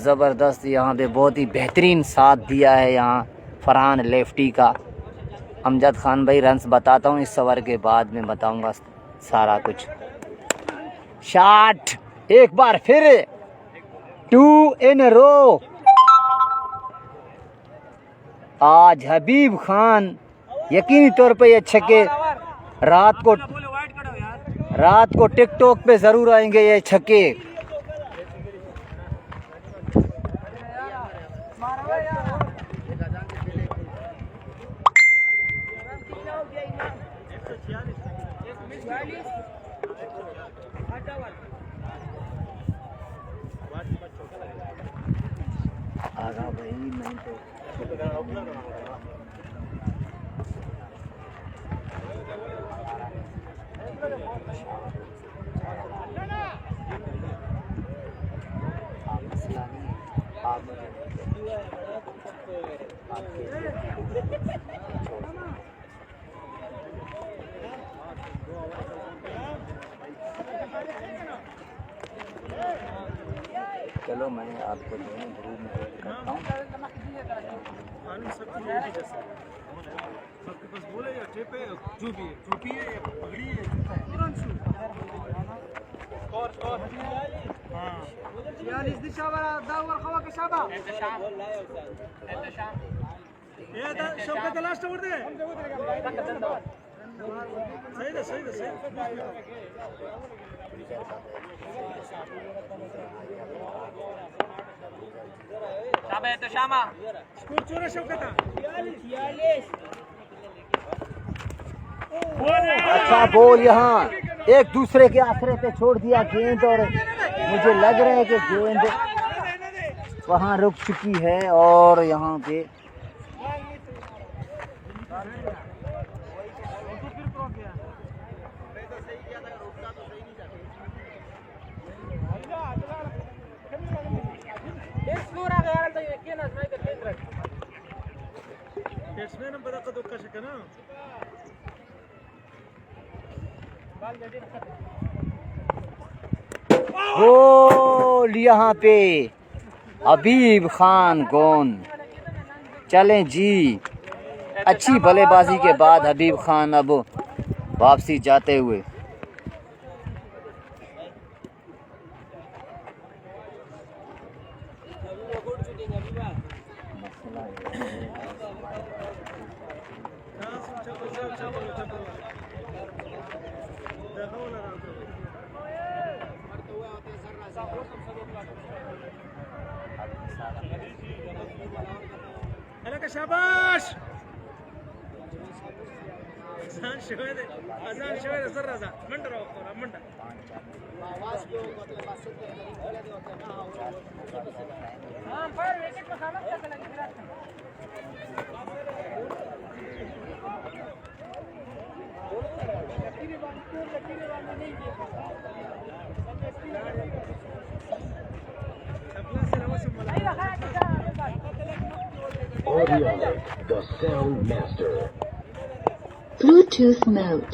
S1: ज़बरदस्त यहाँ पे बहुत ही बेहतरीन साथ दिया है यहाँ फरहान लेफ्टी का। अमजद खान भाई रन्स बताता हूँ इस ओवर के बाद में बताऊँगा सारा कुछ। शॉट एक बार फिर 2 इन अ रो। आज हबीब खान यकीनी तौर पे ये छक्के रात को टिकटॉक पे ज़रूर आएंगे ये छक्के। आगा भाई नहीं तो चलो मैं आपको दोनों ग्रुप में करता हूँ।
S3: सबके पास बोले या टेप है, जो भी है, टोपी है या पगड़ी है, तुरंत शूट। स्कोर हाँ 46 दिशा वाला दावर खवा के शाबा ये दा शौकत लास्ट ओवर दे सही शाबा है तो शामा स्कोर चोरा शौकत 46
S1: अच्छा बॉल यहाँ एक दूसरे के आसरे पे छोड़ दिया गेंद, और मुझे लग रहा है कि गेंद वहाँ रुक चुकी है और यहाँ पे गोल यहाँ पे हबीब खान कौन। चलें जी, अच्छी बल्लेबाजी के बाद हबीब खान अब वापसी जाते हुए।
S3: शाबाश अजान शोयद सर रजा मंडर मंडर आवाज को मतलब हां पर विकेट को खाना क्या लगे Virat
S5: Audio, the sound master.
S6: Bluetooth mode.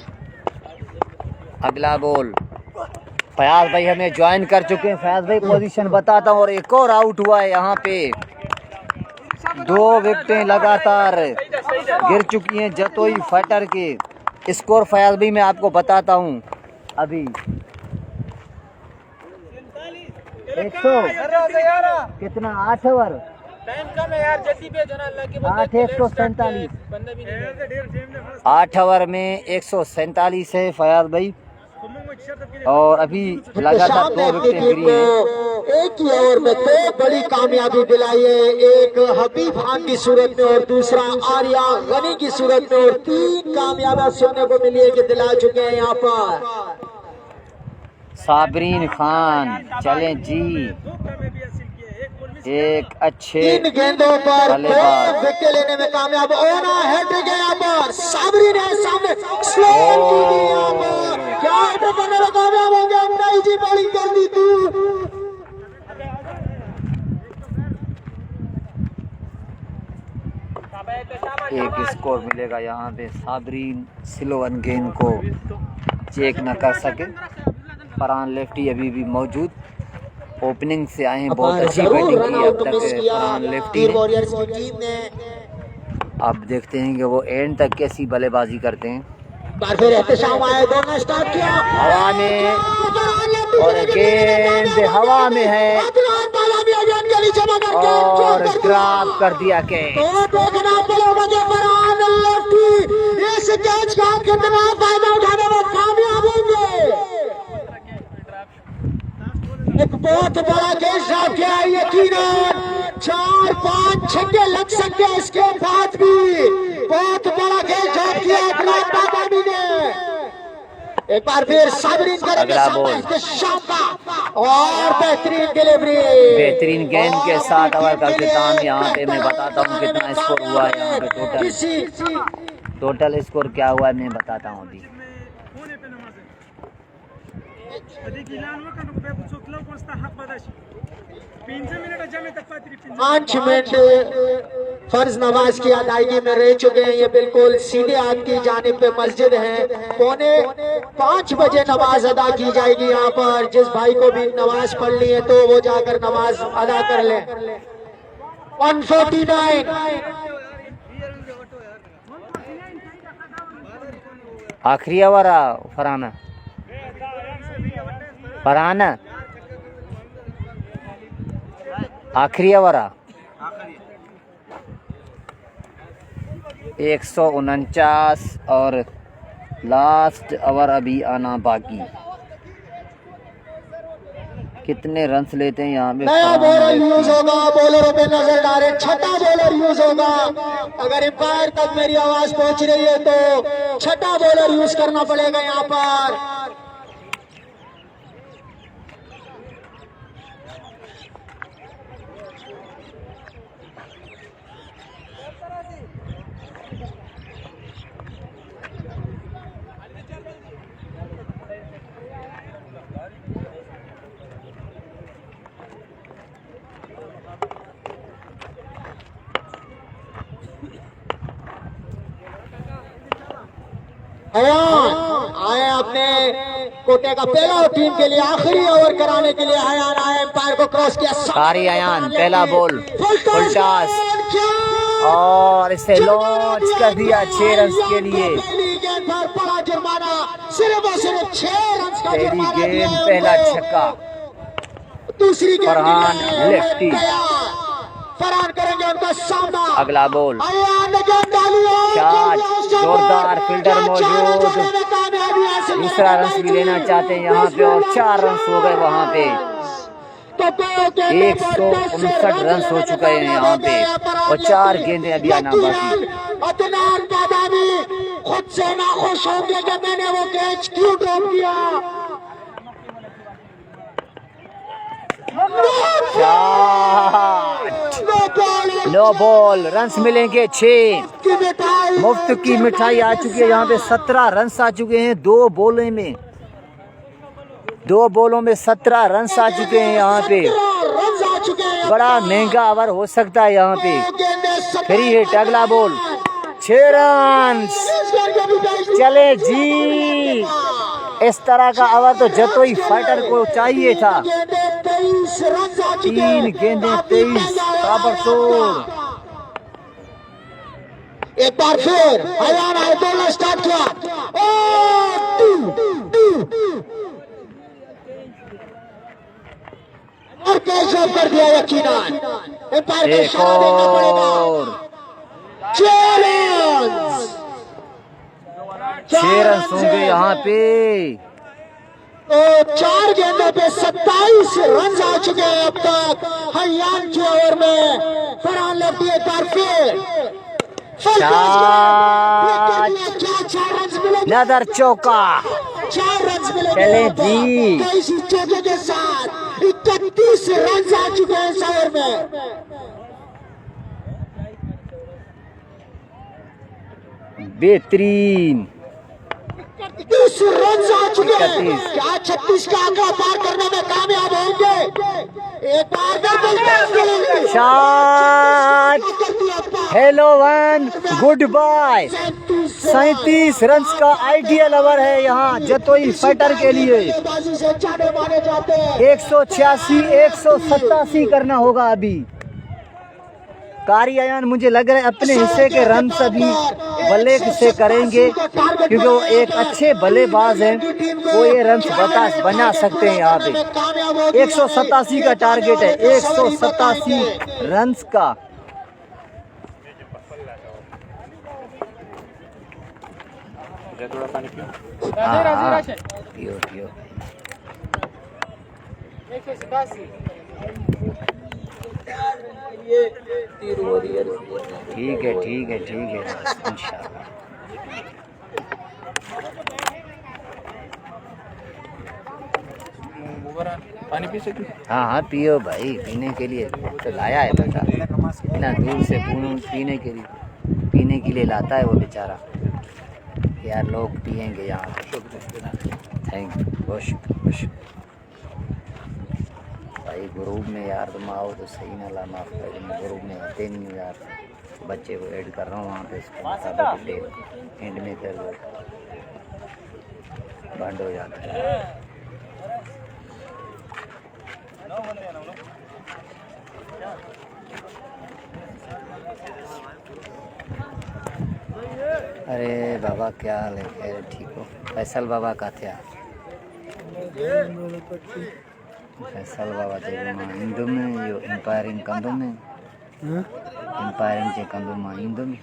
S1: अगला बॉल फयाज भाई हमें ज्वाइन कर चुके हैं। फयाज भाई पोजीशन बताता हूँ, और एक और आउट हुआ है यहाँ पे। 2 विकेटें लगातार गिर चुकी हैं जतोई फाइटर के। स्कोर फयाज भाई मैं आपको बताता हूँ अभी 100 कितना 8 ओवर
S3: टाइम कम है यार, जल्दी पे जना लगे
S1: 147 8 ओवर में 147 है फयाज भाई, और अभी लगातार 2 विकेटें गिरी हैं।
S2: एक ही ओवर में 2 बड़ी कामयाबी दिलाई है, एक हबीब खान की सूरत में और दूसरा आर्या गनी की सूरत में, और 3 कामयाबियां सुनने को मिली है कि दिला चुके हैं यहाँ पर
S1: साबरीन खान। चलें जी, एक अच्छे
S2: 3 गेंदों पर 2 विकेट लेने में कामयाब होना। हैट्रिक है यहाँ पर साबरीन है सामने, स्लोन की थी यहाँ पर, क्या हैट्रिक करने में कामयाब होंगे? नहीं जी, बॉलिंग कर दी थी।
S1: एक स्कोर मिलेगा यहाँ पे। साबरीन सिलोवन गेंद को चेक न कर सके। फरहान लेफ्टी अभी भी मौजूद, ओपनिंग से आए हैं, बहुत अच्छी बैटिंग की अब तक फरहान लेफ्टी ने। अब देखते हैं कि वो एंड तक कैसी बल्लेबाजी करते हैं। हवा में और गेंद हवा में है और ड्रॉप कर दिया कैच।
S2: इस कैच का कितना फायदा उठाने में कामयाब होंगे। एक बहुत बड़ा कैच ड्रॉप किया है, यकीनन 4-5 छक्के लग सकते हैं इसके बाद भी। बहुत बड़ा कैच ड्रॉप किया इकराम बादामी ने। एक बार फिर साबरीन करेंगे सामने शानदार और बेहतरीन डिलीवरी,
S1: बेहतरीन गेंद के साथ ओवर का अख्ताम। यहाँ पे मैं बताता हूँ कितना स्कोर हुआ है यहाँ पे। टोटल स्कोर क्या हुआ है मैं बताता हूँ अभी।
S2: 5 मिनट फर्ज नमाज की अदायगी में रह चुके हैं। ये बिल्कुल सीधे आपकी जानिब पे मस्जिद है। 4:45 बजे नमाज अदा की जाएगी यहाँ पर। जिस भाई को भी नमाज पढ़नी है तो वो जाकर नमाज अदा कर ले। 149
S1: आखिरी ओवर फरहाना आखिरी ओवर 149 और लास्ट ओवर अभी आना बाकी। कितने रन्स लेते हैं यहाँ पे।
S2: नया बॉलर यूज होगा, बॉलरों पे नजर डालें। छठा बॉलर यूज होगा। अगर एम्पायर तक मेरी आवाज पहुंच रही है तो छठा बॉलर यूज करना पड़ेगा यहाँ पर। आए अपने कोटे का पहला टीम के लिए आखिरी ओवर कराने के लिए अयान आए। एम्पायर को क्रॉस किया
S1: सारी अयान, पहला बॉल फुल टॉस और इसे लॉन्च कर दिया 6 रन के लिए।
S2: बड़ा जुर्माना, सिर्फ और सिर्फ 6 रन का
S1: पहली गेंद पहला छक्का।
S2: दूसरी
S1: फरहान लेफ्टी,
S2: फरहान करेंगे उनका सामना।
S1: अगला बॉल शॉट, जोरदार फील्डर मौजूद। दूसरा रन भी लेना चाहते हैं यहाँ पे और 4 रन हो गए वहाँ पे। 159 रन हो चुके हैं यहाँ पे और 4 गेंदें अभी आना बाकी।
S2: अदनान बादामी खुद से नाखुश होंगे कि मैंने वो कैच क्यों ड्रॉप किया।
S1: नो बॉल, रन्स मिलेंगे 6। मुफ्त की मिठाई आ चुकी है यहाँ पे। 17 रन्स आ चुके हैं 2 बॉलों में। 2 बॉलों में 17 रन्स आ चुके हैं यहाँ पे। बड़ा महंगा ओवर हो सकता है यहाँ पे। फ्री हिट, अगला बॉल 6 रन। चले जी, इस तरह का ओवर तो जतोई फाइटर को चाहिए था। 3 गेंदें 23 ताबड़तोड़।
S2: एक बार फिर हरियाणा बोलना स्टार्ट किया और कैच ऑफ कर दिया यकीनन। एम्पायर को इशारा देना पड़ेगा।
S1: 6 रन होंगे यहाँ पे।
S2: तो 4 गेंदों पे 27 रन आ चुके हैं अब तक हरियाणा के ओवर में। फरहान लेफ्टी एक बार फिर
S1: नदर चौका।
S2: 4 रन मिले
S1: चले जी,
S2: इसी चौके के साथ 31 रन आ चुके हैं इस ओवर में। बेहतरीन 31 36 रन आ चुके हैं।
S1: 31।
S2: क्या 36 का आंकड़ा पार करने में कामयाब होंगे? एक बार फिर
S1: shot, hello one, good bye. 37 run का आइडियल ओवर है यहाँ जतोई फाइटर के लिए।
S2: बाजी से जाने माने जाते हैं।
S1: 186 187 करना होगा अभी। कारी अयान मुझे लग रहा है अपने हिस्से के रन सभी बल्ले से करेंगे, क्योंकि वो एक अच्छे बल्लेबाज हैं, वो ये रन बना सकते हैं। यहाँ पे 187 का टारगेट है, 187 रन का।
S3: थोड़ा पानी पियो।
S1: हाँ, पियो पियो। ठीक है ठीक है ठीक है, इंशाल्लाह।
S3: पानी पी सकते?
S1: हाँ हाँ पियो भाई, पीने के लिए तो लाया है बंदा, इतना दूर से पीने के लिए लाता है वो बेचारा। यार लोग पियेंगे यहाँ। थैंक यू, बहुत शुक्रिया भाई। ग्रुप में यार तुम आओ तो सही ना, ला माफ़ कर, मैं ग्रुप में आते नहीं हूँ यार। बच्चे को ऐड कर रहा हूँ वहाँ पे, इसको डिटेल एंड में कर दो, बंद हो जाता है। अरे बाबा क्या हाल है? खैर ठीक हो? फैसल बाबा का थे फैसल बाबा देखो इंदु में यो एम्पायरिंग कंदो में एम्पायरिंग चे कंदो मां इंदु में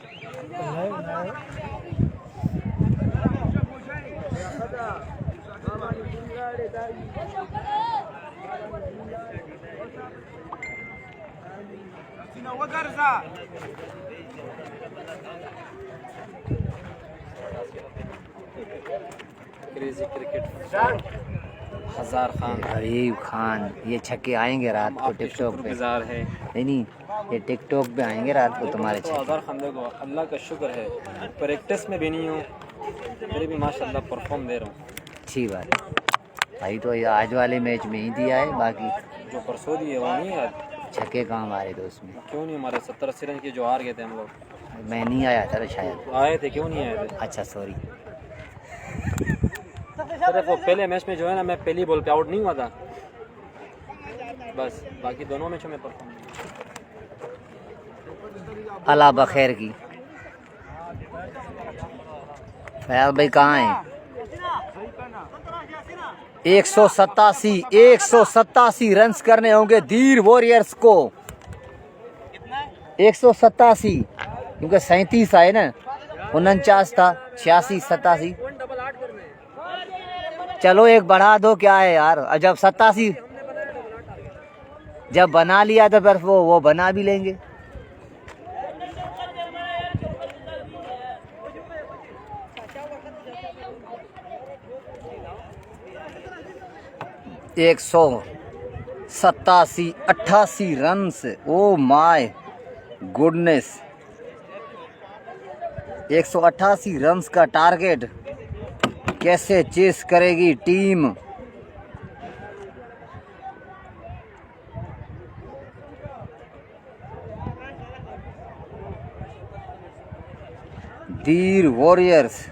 S3: क्रेजी क्रिकेट हजार खान,
S1: गरीब खान, ये छक्के आएंगे रात को टिकटॉक पे।
S3: है
S1: नहीं, ये टिकटॉक पे आएंगे रात को तुम्हारे छक्के।
S3: हजार खान देखो, अल्लाह का शुक्र है प्रैक्टिस में भी नहीं हूँ, फिर भी माशाल्लाह परफॉर्म दे रहा हूँ।
S1: अच्छी बात है भाई। तो ये आज वाले मैच में ही दिया है, बाकी
S3: जो परसों दिए वो नहीं है।
S1: छक्के कहाँ हमारे तो उसमें?
S3: क्यों नहीं हमारे 70-80 रन की जो हार गए थे हम लोग?
S1: मैं नहीं आया था शायद।
S3: आए थे, क्यों नहीं आए थे?
S1: अच्छा सॉरी।
S3: सिर्फ वो पहले मैच में जो है ना, मैं पहली बॉल पे आउट नहीं हुआ था बस, बाकी दोनों मैचों में परफॉर्म।
S1: अल्लाह बखैर की। फयाज भाई कहाँ हैं? 187 रन करने होंगे धीर वॉरियर्स को। 187 क्योंकि 37 आए ना, 49 था, 86 87। चलो एक बढ़ा दो, क्या है यार। जब 87 जब बना लिया तो फिर वो बना भी लेंगे। एक 187-88 रन से, ओ माय गुडनेस। 188 रन का टारगेट कैसे चेस करेगी टीम? धीर warriors.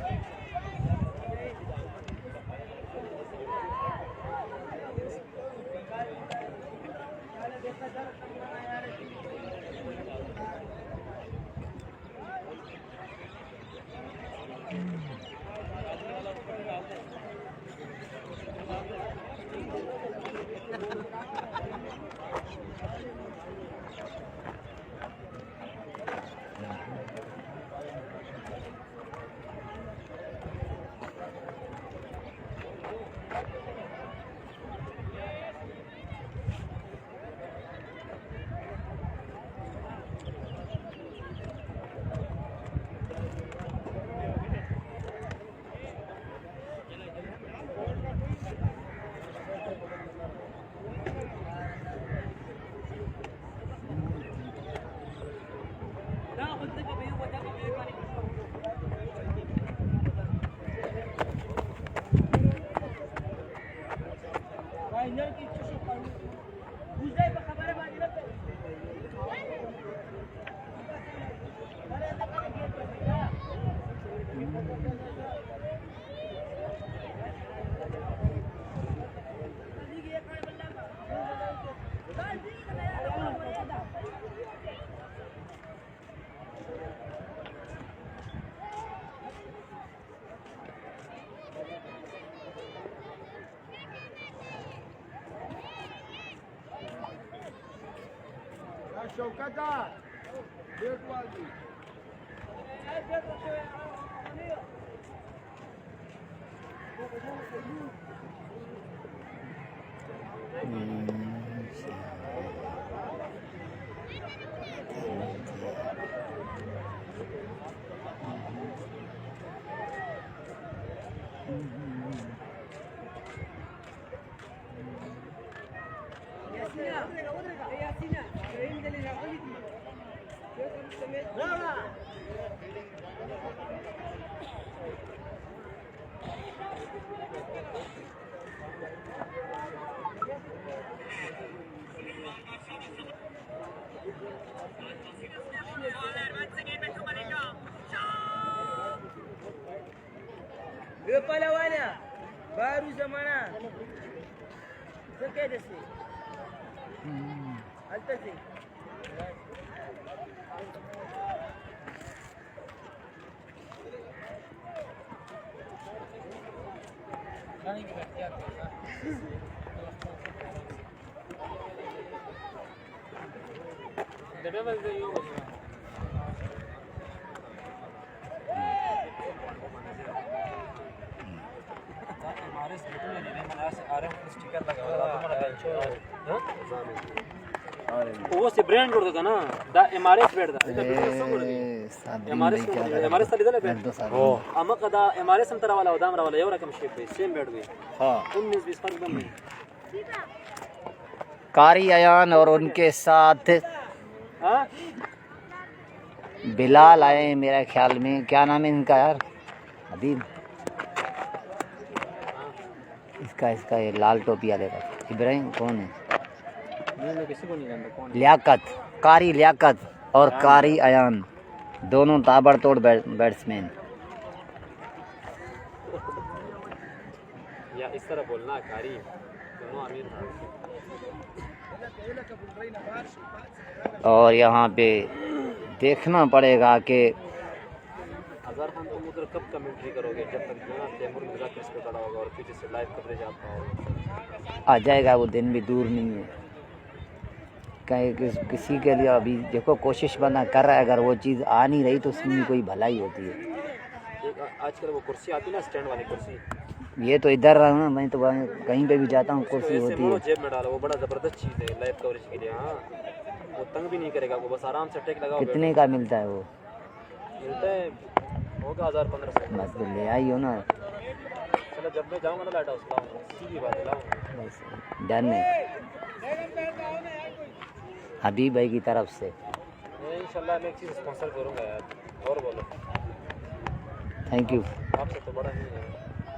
S6: baru zamana zakay da shi altazi वो से ब्रांड ಕೊಡ್ತದ ನಾ ದ ಎಂಆರ್ಎಸ್ ಬೇಡ ದ ಎಂಆರ್ಎಸ್ ತಲಿದಲ್ಲ ಬೇಡ ಓ ಅಮಕದ ಎಂಆರ್ಎಸ್ ಅಂತರ वाला ಉದಾಮ वाला ಯಾವ ರಕम ಶೇಪ್ है सेम ಬೇಡ भी हां 19 20 फर्क दम है
S1: कारी अयान और उनके साथ
S6: हां
S1: बिलाल आए मेरा ख्याल में। क्या नाम है इनका यार? अदीब इसका ये लाल टोपी वाले का इब्राहिम कौन है?
S6: किसी को नहीं जानता कौन
S1: लियाकत, कारी लियाकत और कारी अयान दोनों ताबड़तोड़ बैट्समैन।
S6: या इस तरह बोलना कारी दोनों अमीर
S1: और यहाँ पे देखना पड़ेगा कि
S6: अजहर खान तुम उधर कब कमेंट्री करोगे जब तक जो ना तैमूर मिर्जा केस पे खड़ा होगा और पीछे से लाइव कवरेज आता होगा।
S1: आ जाएगा वो दिन भी दूर नहीं है। कहीं किसी के लिए अभी देखो कोशिश बंदा कर रहा है, अगर वो चीज़ आ नहीं रही तो उसमें भी कोई भलाई होती है।
S6: आजकल वो कुर्सी आती है ना स्टैंड वाली कुर्सी,
S1: ये तो इधर रहा ना, मैं तो कहीं पे भी जाता हूँ कुर्सी होती है।
S6: जेब में डालो, वो बड़ा ज़बरदस्त चीज़ है लाइव कवरेज के लिए। हाँ वो तंग भी नहीं करेगा, वो बस आराम से टेक लगाओ।
S1: कितने का मिलता है वो?
S6: मिलता है होगा 1000-1500।
S1: बस तो ले आई हो ना।
S6: चलो जब मैं जाऊँगा ना लाइट हाउस लाऊंगा, सीधी बात है लाऊंगा।
S1: डन है हबीब भाई की तरफ से।
S6: इंशाल्लाह मैं एक चीज़ स्पॉन्सर करूँगा यार। और बोलो।
S1: Thank you.
S6: आपसे तो बड़ा नहीं है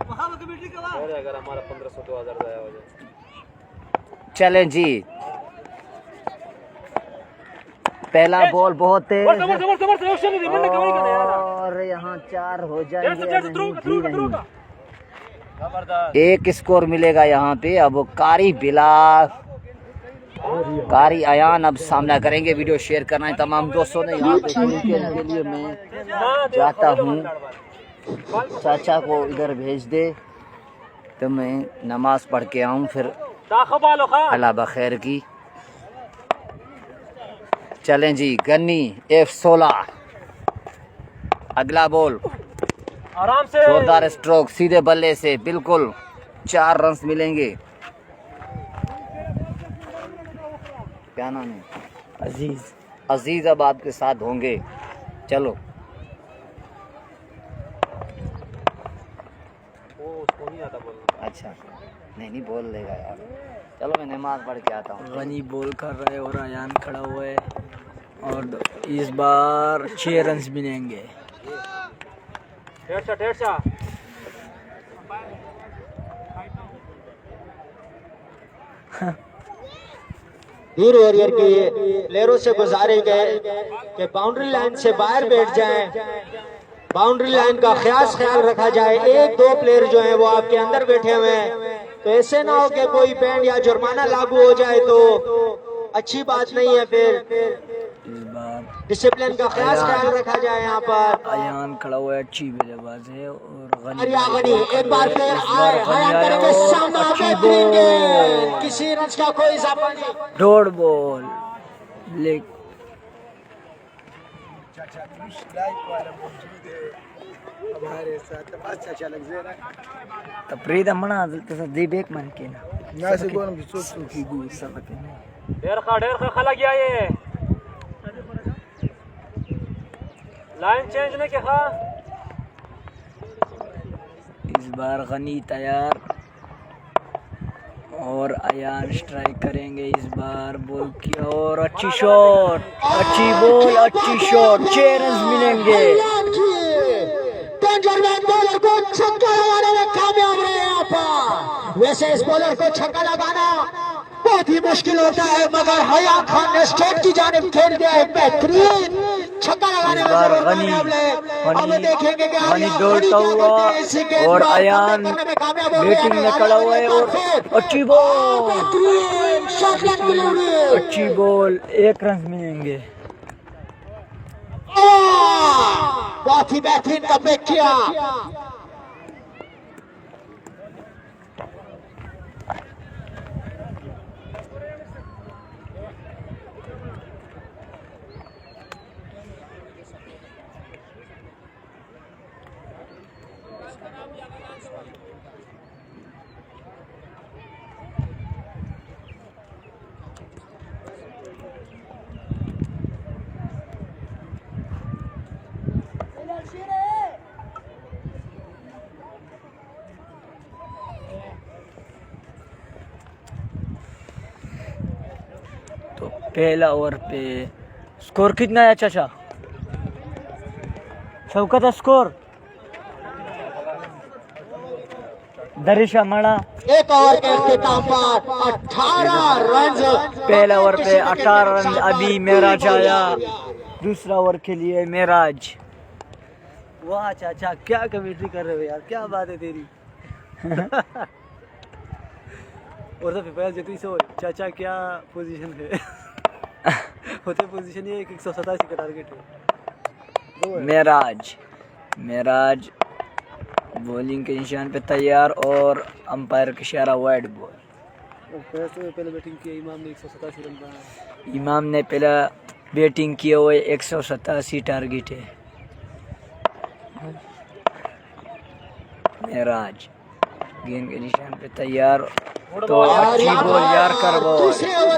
S6: और अगर हमारा 1500-2000 ज़ाया हो जाए।
S1: चलें जी, पहला बॉल बहुत तेज और यहाँ 4 हो जाएंगे। एक स्कोर मिलेगा यहाँ पे। अब कारी बिलाल, कारी अयान अब सामना करेंगे। वीडियो शेयर करना है तमाम दोस्तों ने। यहाँ पे के लिए मैं चाहता हूँ चाचा को इधर भेज दे तो मैं नमाज पढ़ के आऊँ, फिर अल्लाह बखैर की। चलें जी, गन्नी F16 अगला बॉल
S6: आराम से
S1: जोरदार स्ट्रोक सीधे बल्ले से, बिल्कुल 4 रन मिलेंगे। क्या नाम है? अजीज। अजीज अब आपके साथ होंगे। चलो
S6: उसको नहीं आता बोलना।
S1: अच्छा नहीं बोल लेगा यार। चलो मैं नमाज पढ़ के आता हूँ।
S7: गनी बॉल कर रहे और अयान खड़ा हुआ है और इस बार 6 रन मिलेंगे।
S6: डेढ़ सा
S2: दूर वॉरियर के प्लेयरों से गुजारे गए कि बाउंड्री लाइन से बाहर बैठ जाएं बाउंड्री लाइन का ख्याल रखा जाए। एक दो प्लेयर जो हैं वो आपके अंदर बैठे हुए हैं, तो ऐसे ना हो कि कोई बैंड या जुर्माना लागू हो जाए तो अच्छी बात नहीं है। फिर
S7: इस बार
S2: डिसिप्लिन का ख्याल रखा जाए। यहाँ पर
S7: अयान खड़ा हुआ है, अच्छी बल्लेबाज है। और गनी
S2: एक बार फिर आए करेंगे सामने
S7: अच्छी
S2: बेहतरीन गेंद,
S7: बॉल,
S2: किसी रन का कोई इजाफा नहीं।
S7: Dot ball leg. तफरीद मना दी बेक मन के ना सुखी गुड सब के
S6: डेर खा खला गया ये लाइन चेंज नहीं किया।
S7: इस बार गनी तैयार और अयान स्ट्राइक करेंगे। इस बार बॉल किया और अच्छी शॉट, अच्छी बॉल, अच्छी शॉट, 6 रन मिलेंगे।
S2: बॉलर को छक्का लगाने में कामयाब रहे यहाँ पर। वैसे इस बॉलर को छक्का लगाना बहुत ही मुश्किल होता है, मगर हयान खान ने स्ट्रेट की जानिब खेल दिया है। बेहतरीन छक्का लगाने में जरूर कामयाब रहे। अब देखेंगे कि
S7: गनी दौड़ता हुआ और अयान बैटिंग में खड़ा हुआ है और अच्छी बॉल, अच्छी बॉल, 1 रन मिलेंगे।
S2: बहुत ही बेहतरीन कमबैक किया।
S7: तो पहला ओवर पे स्कोर कितना है चाचा? शौकत स्कोर दरिशा मणा
S2: एक ओवर के इख्तिताम पर 18 रन।
S7: पहला ओवर पे 18 रन। अभी मेराज आया दूसरा ओवर के लिए। मेराज, वाह चाचा क्या कमेंट्री कर रहे हो यार, क्या बात है तेरी। और तो पहले जती सो चाचा क्या पोजीशन है। होते पोजीशन ये 187 का टारगेट है। मेराज बॉलिंग के निशान पे तैयार और अंपायर का इशारा वाइड बॉल।
S6: पहले बैटिंग की इमाम ने 187 रन बनाया।
S7: इमाम ने पहला बैटिंग किए हुए 187 टारगेट है। मेराज गेंद के निशान पे तैयार, तो अच्छी बॉल यार कर बॉल,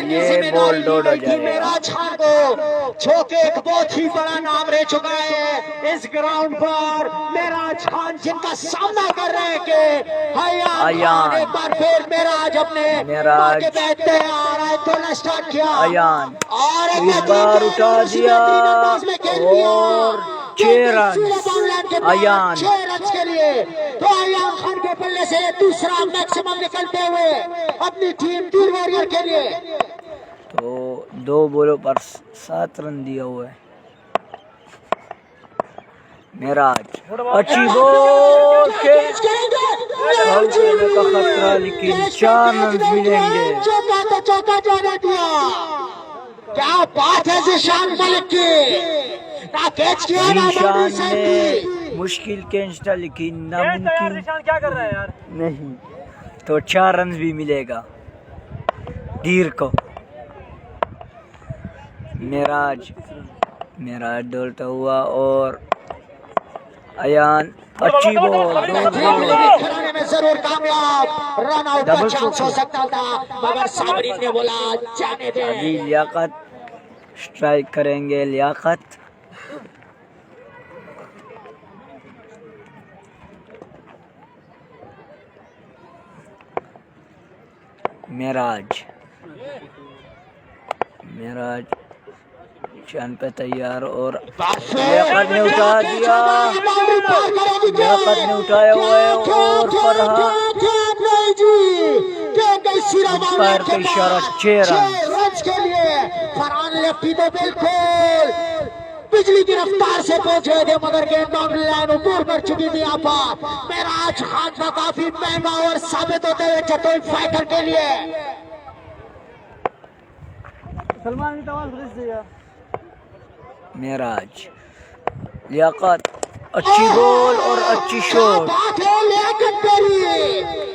S7: ये बॉल डॉट हो जाएगा।
S2: मेराज खान को जो कि एक बहुत ही बड़ा नाम रह चुका है इस ग्राउंड पर। मेराज खान जिनका सामना कर रहे हैं कि
S7: अयान।
S2: एक बार फिर मेराज अपने
S7: मेराज
S2: तो स्टार्ट किया।
S7: अयान
S2: और
S7: इस बार उठा दिया और 6 रन अयान।
S2: 6 रन के लिए तो अयान खान के पल्ले से दूसरा मैक्सिमम निकलते हुए अपनी टीम तीर वॉरियर के लिए।
S7: तो 2 बॉलों पर 7 रन दिया हुआ है। मेराज अच्छी बॉल के का खतरा, लेकिन 4 रन मिलेंगे।
S2: चौका जाने दिया। क्या बात है ज़िशान मलिक की, ना कैच किया ना बाउंड्री सेट की।
S7: मुश्किल कैच था लेकिन नामुमकिन
S6: क्या कर रहा है यार?
S7: नहीं, तो 4 रन भी मिलेगा धीर को। मेराज डोलता हुआ और अयान अच्छी बॉल,
S2: खिलाने में जरूर कामयाब। रन आउट का चांस हो सकता था, मगर साबरीन ने बोला जाने दे।
S7: अभी लियाकत स्ट्राइक करेंगे। लियाकत मेराज निशान पे तैयार और लियाकत ने उठा दिया। लियाकत ने उठाया हुआ है और अंपायर का इशारा 6 रन
S2: के लिए फरहान लेफ्टी तो बिल्कुल बिजली की रफ्तार से पहुंच रहे थे, मगर गेंद बाउंड्री लाइन ऊपर कर चुकी थी। यहाँ पर मेराज खान का काफी महंगा ओवर साबित होते हुए जतोई फाइटर के लिए।
S7: सलमान की आवाज से यार। मेराज, लियाकत, अच्छी बॉल और अच्छी शॉट।
S2: क्या बात है लियाकत तेरी,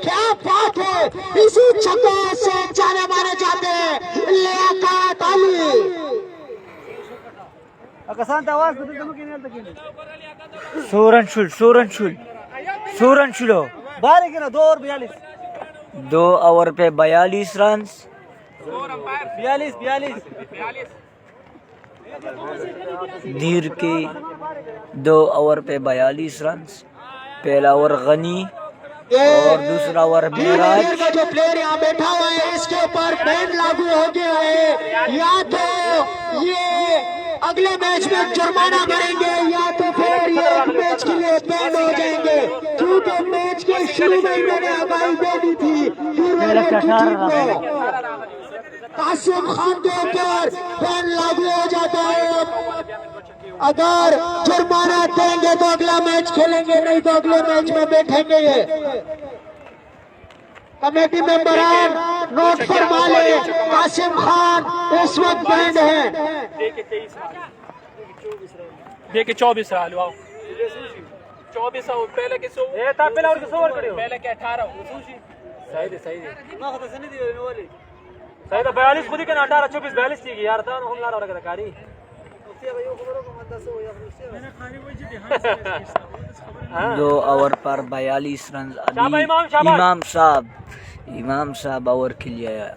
S2: क्या बात है। इसी छक्के से जाने माने जाते हैं लियाकत अली।
S7: Akasanta आवाज betul kamu kini alta kini. Suran Shulo. बारह किना 2 और 42. 2 ओवर पे 42 रन. 42. धीर की 2 ओवर पे 42 रन. पहला ओवर गनी और दूसरा ओवर मेराज।
S2: का जो प्लेयर यहाँ बैठा हुआ है इसके ऊपर बैन लागू हो गया है। या तो ये अगले मैच में जुर्माना भरेंगे या तो फिर ये एक मैच के लिए बैन हो जाएंगे, क्योंकि मैच के शुरू में मैंने आगाही दे दी थी। कासिम खान के ऊपर बैन लागू हो जाता है। अगर जुर्माना देंगे तो अगला मैच खेलेंगे, नहीं तो अगले मैच में बैठेंगे। ये कमेटी मेंबरान नोट फरमा ले, कासिम खान इस वक्त बैंड है।
S6: देखिए 24 रहा लो 24 पहले के 100 ए ता पहले और के 100 और करियो पहले के 18 सही दे ना खत से नहीं दियो वाली सही तो 42 खुद ही के 18 24 42 थी यार था हम ला रहा कारी
S7: दो ओवर पर 42 रन। इमाम साहब ओवर के लिए आया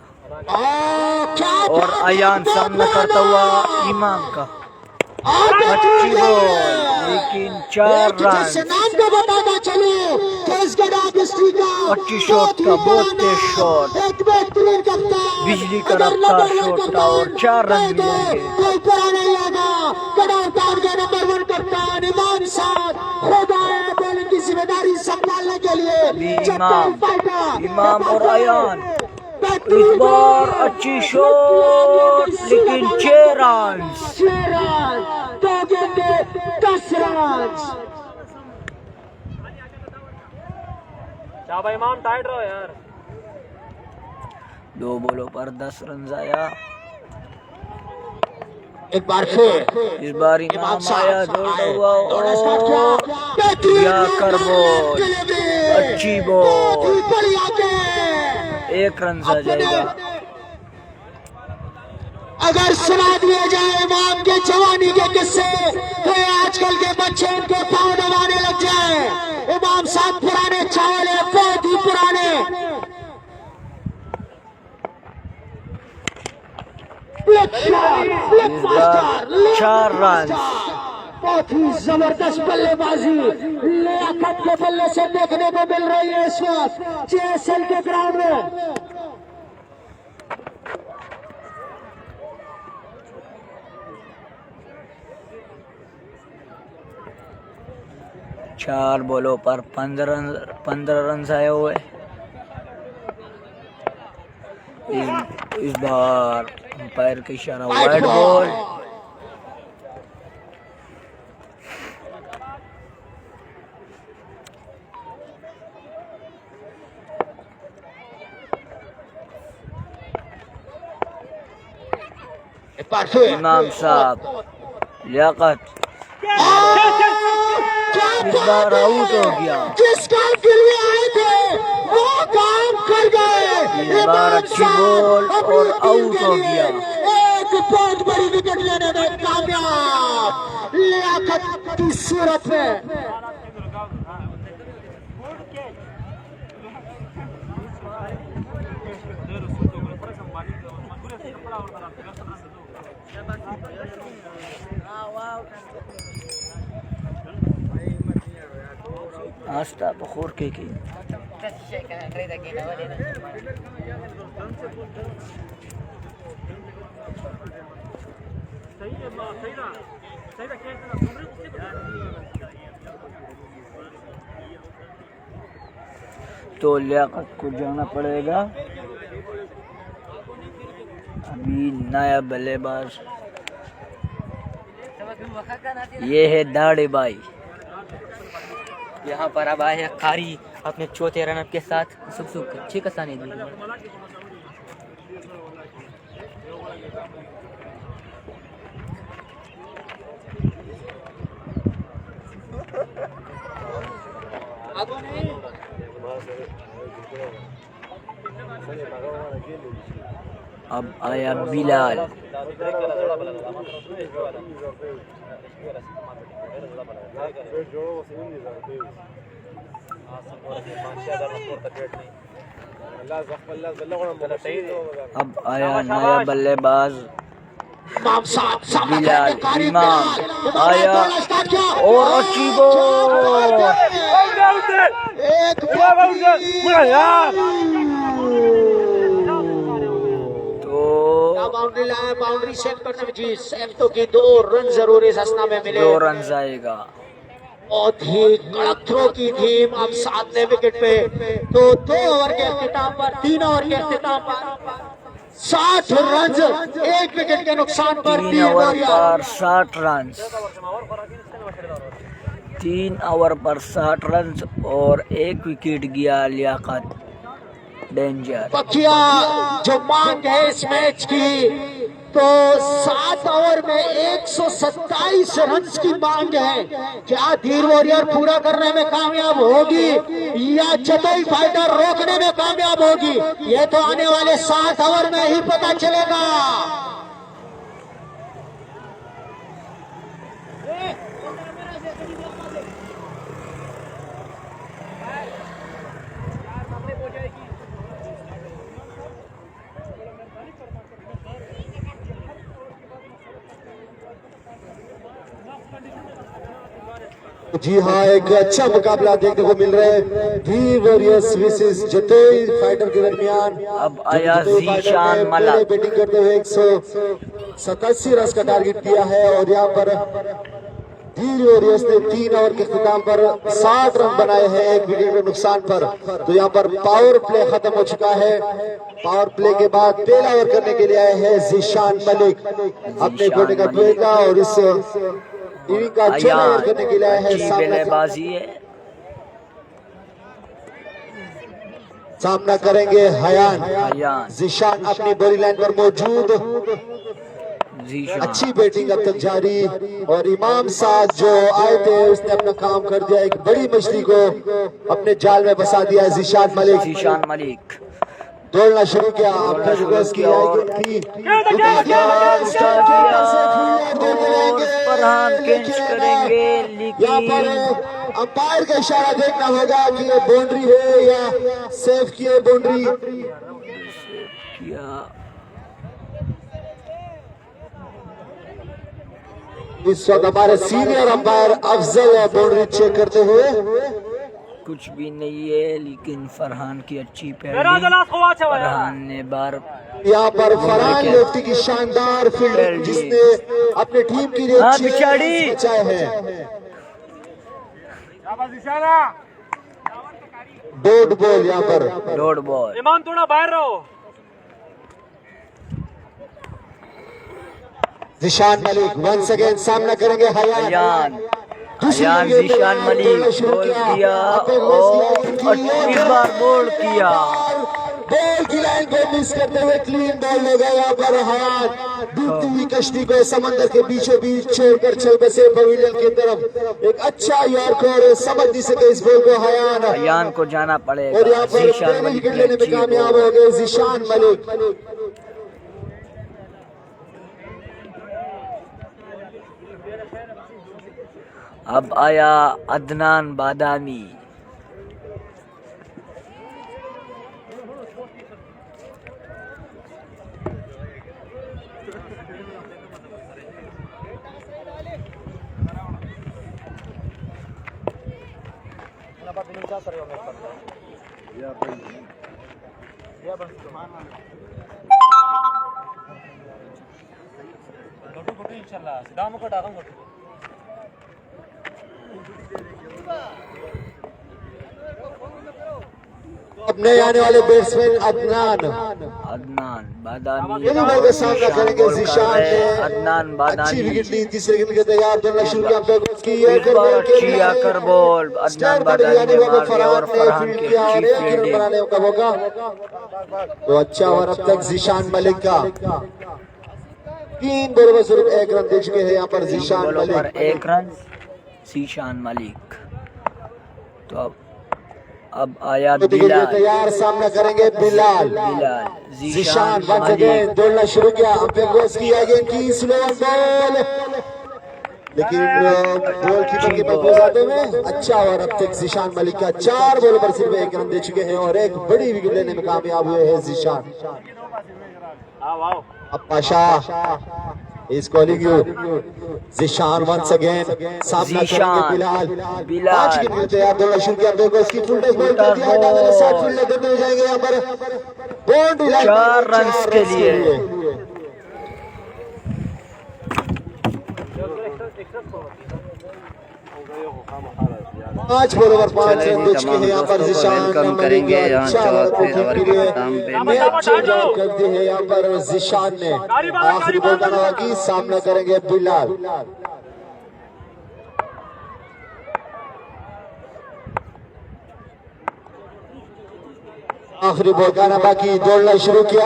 S7: और अयान सामना करता हुआ इमाम का। अच्छी बॉल लेकिन 4 रन।
S2: नाम को बताना चलो
S7: अच्छी शॉट का बहुत तेज शॉट,
S2: एक बेहतरीन कप्तान,
S7: बिजली का रफ्तार शॉट था और 4 रन मिलेंगे। नंबर 1 कप्तान इमाम साहब खुद आए बॉलिंग की जिम्मेदारी संभालने के लिए। इमाम और अयान इस बार अच्छी शॉट लेकिन 6 रन।
S2: 2 गेंदे 10 रन।
S6: शाबाश इमाम टाइट रहो यार।
S7: 2 बॉलों पर 10 रन आया।
S2: एक बार फिर
S7: इस बार इमाम आया दौड़ता हुआ और कर बॉल, अच्छी बॉल, 1 रन आ जाएगा।
S2: अगर सुना दिया जाए इमाम के जवानी के किस्से तो आजकल के बच्चे इनके पाँव दबाने लग जाए। इमाम साहब पुराने चावल है, बहुत ही पुराने।
S7: 4 रन।
S2: बहुत ही जबरदस्त बल्लेबाजी लियाकत के बल्ले से देखने को मिल रही है इस वक्त जेएसएल के ग्राउंड में।
S7: चार बॉलों पर 15 रन आए हुए। इस बार अंपायर का इशारा वाइड बॉल। इमाम साहब लियाकत इस बार आउट हो गया।
S2: जिस काम के लिए आए थे वो काम कर गए।
S7: इस बार अच्छी बॉल और आउट हो गया।
S2: एक बहुत बड़ी विकेट लेने में कामयाब लियाकत की सूरत में।
S7: आस्था बखोर के की तो लियाकत को जाना पड़ेगा। अभी नया बल्लेबाज ये है दाढ़ी भाई।
S8: यहाँ पर अब आए कारी अपने चौथे रन के साथ सुख अच्छी कसानी दी।
S7: अब आया बिलाल। अब आया नया बल्लेबाज बिलाल। इमाम आया और अच्छी बॉल।
S2: बाउंड्री लाया, बाउंड्री सेट करने में जी सैफ्तो की 2 रन जरूर इस हसना में मिले।
S7: 2 रन आएगा।
S2: बहुत ही कड़क थ्रो की थी अब 7वें विकेट पे। तो 2 ओवर के अख्तिताम पर 3 ओवर के अख्तिताम पर 60 रन, 1 विकेट के नुकसान पर
S7: 3 ओवर पर 60 रन। 3 ओवर पर 60 रन और 1 विकेट गया लियाकत। डेंजर
S2: बकिया जो मांग है इस मैच की, तो 7 ओवर में 127 रन की मांग है। क्या धीर वॉरियर पूरा करने में कामयाब होगी या जतई फाइटर रोकने में कामयाब होगी, ये तो आने वाले 7 ओवर में ही पता चलेगा।
S9: जी हाँ, एक अच्छा मुकाबला देखने को मिल रहा है दी वॉरियर्स वर्सेस जतई फाइटर के दरमियान।
S7: अब आया ज़ीशान मलिक।
S9: बैटिंग करते हुए 187 रन का टारगेट दिया है और यहाँ पर दी वॉरियर्स ने 3 ओवर के इख्तिताम पर 60 रन बनाए हैं 1 विकेट के नुकसान पर। तो यहाँ पर पावर प्ले खत्म हो चुका है। पावर प्ले के बाद पहला ओवर करने के लिए आए हैं ज़ीशान मलिक अपने कोटे का पहला और इस इनिंग का चौथा ओवर करने के लिए है। सामना करेंगे हयान। ज़ीशान अपनी बॉडी लाइन पर मौजूद। अच्छी बैटिंग अब तक जारी और इमाम साहब जो आए थे उसने अपना काम कर दिया। एक बड़ी मछली को अपने जाल में फंसा दिया है ज़ीशान मलिक। दौड़ना शुरू किया। अपने अंपायर का इशारा देखना होगा कि ये बाउंड्री है या सेफ की है बाउंड्री। इस वक्त हमारे senior umpire Afzal boundary check करते हुए।
S7: कुछ भी नहीं है लेकिन फरहान की अच्छी फरहान ने बार
S9: यहाँ पर फरहान लेफ्टी की शानदार फील्ड जिसने अपने टीम के लिए बचाए हैं। डॉट बॉल यहाँ पर
S7: डॉट बॉल।
S6: इमाम थोड़ा बाहर रहो।
S9: ज़ीशान मलिक वंस अगेन सामना करेंगे हयान।
S7: ज़ीशान मलिक बॉल किया और अच्छी बार बॉल किया।
S9: बॉल की लाइन को मिस करते हुए क्लीन बॉल हो गया। यहाँ पर हयान डूबती हुई कश्ती को समंदर के बीचों बीच छोड़कर चल बसे पवेलियन की तरफ। एक अच्छा यॉर्कर समझ नहीं सके इस बॉल को हयान
S7: को जाना पड़ेगा।
S9: और यहाँ पर विकेट लेने में कामयाब हो गए ज़ीशान मलिक।
S7: अब आया अदनान बादामी।
S9: अब नए आने वाले बैट्समैन अदनान
S1: अदनान बादामी
S9: ये बॉल का सामना करेंगे जिशान ने
S1: अदनान
S9: अच्छी
S1: बादामी
S9: विकेट ली तीसरे विकेट के तैयार दोनों शुरू किया की
S1: इस बार अच्छी आकर बॉल अदनान बादामी ने मार दिया और फरहान की अच्छी फील्डिंग
S9: बनाने का मौका। तो अच्छा ओवर अब तक जिशान मलिक का 3 बॉलों में सिर्फ 1 रन दे चुके हैं यहाँ पर जिशान
S1: बॉलों पर
S9: मलिक।
S1: 1 रन जीशान मलिक। तो अब आया बिलाल
S9: तैयार सामना करेंगे बिलाल जिशान वंस अगेन दौड़ना शुरू किया की अगेन की स्लो बॉल लेकिन गोलकीपर के महफूज हाथों में अच्छा। और अब तक जिशान मलिक का 4 बॉलों पर सिर्फ 1 रन दे चुके हैं और एक बड़ी विकेट लेने में कामयाब हुए हैं जिशान। अब Pasha is calling you Zeeshan once again सामना करेंगे बिलाल 5 विकेट तैयार दौड़ना शुरू किया देखो इसकी फुल टच बॉल कर दिया डाले साइड फील्डर देते हो जाएंगे यहाँ पर बाउंड्री लाइन
S1: 4 रन के लिए।
S9: 5 बॉलों पर 5 रन दे चुके हैं यहाँ पर जिशान
S1: करेंगे यहाँ चौथे ओवर के खत्म पे
S9: करते हैं यहाँ पर जिशान ने आखिरी बॉल बनाया की सामना करेंगे बिलाल। आखिरी बॉल का बाकी दौड़ना शुरू किया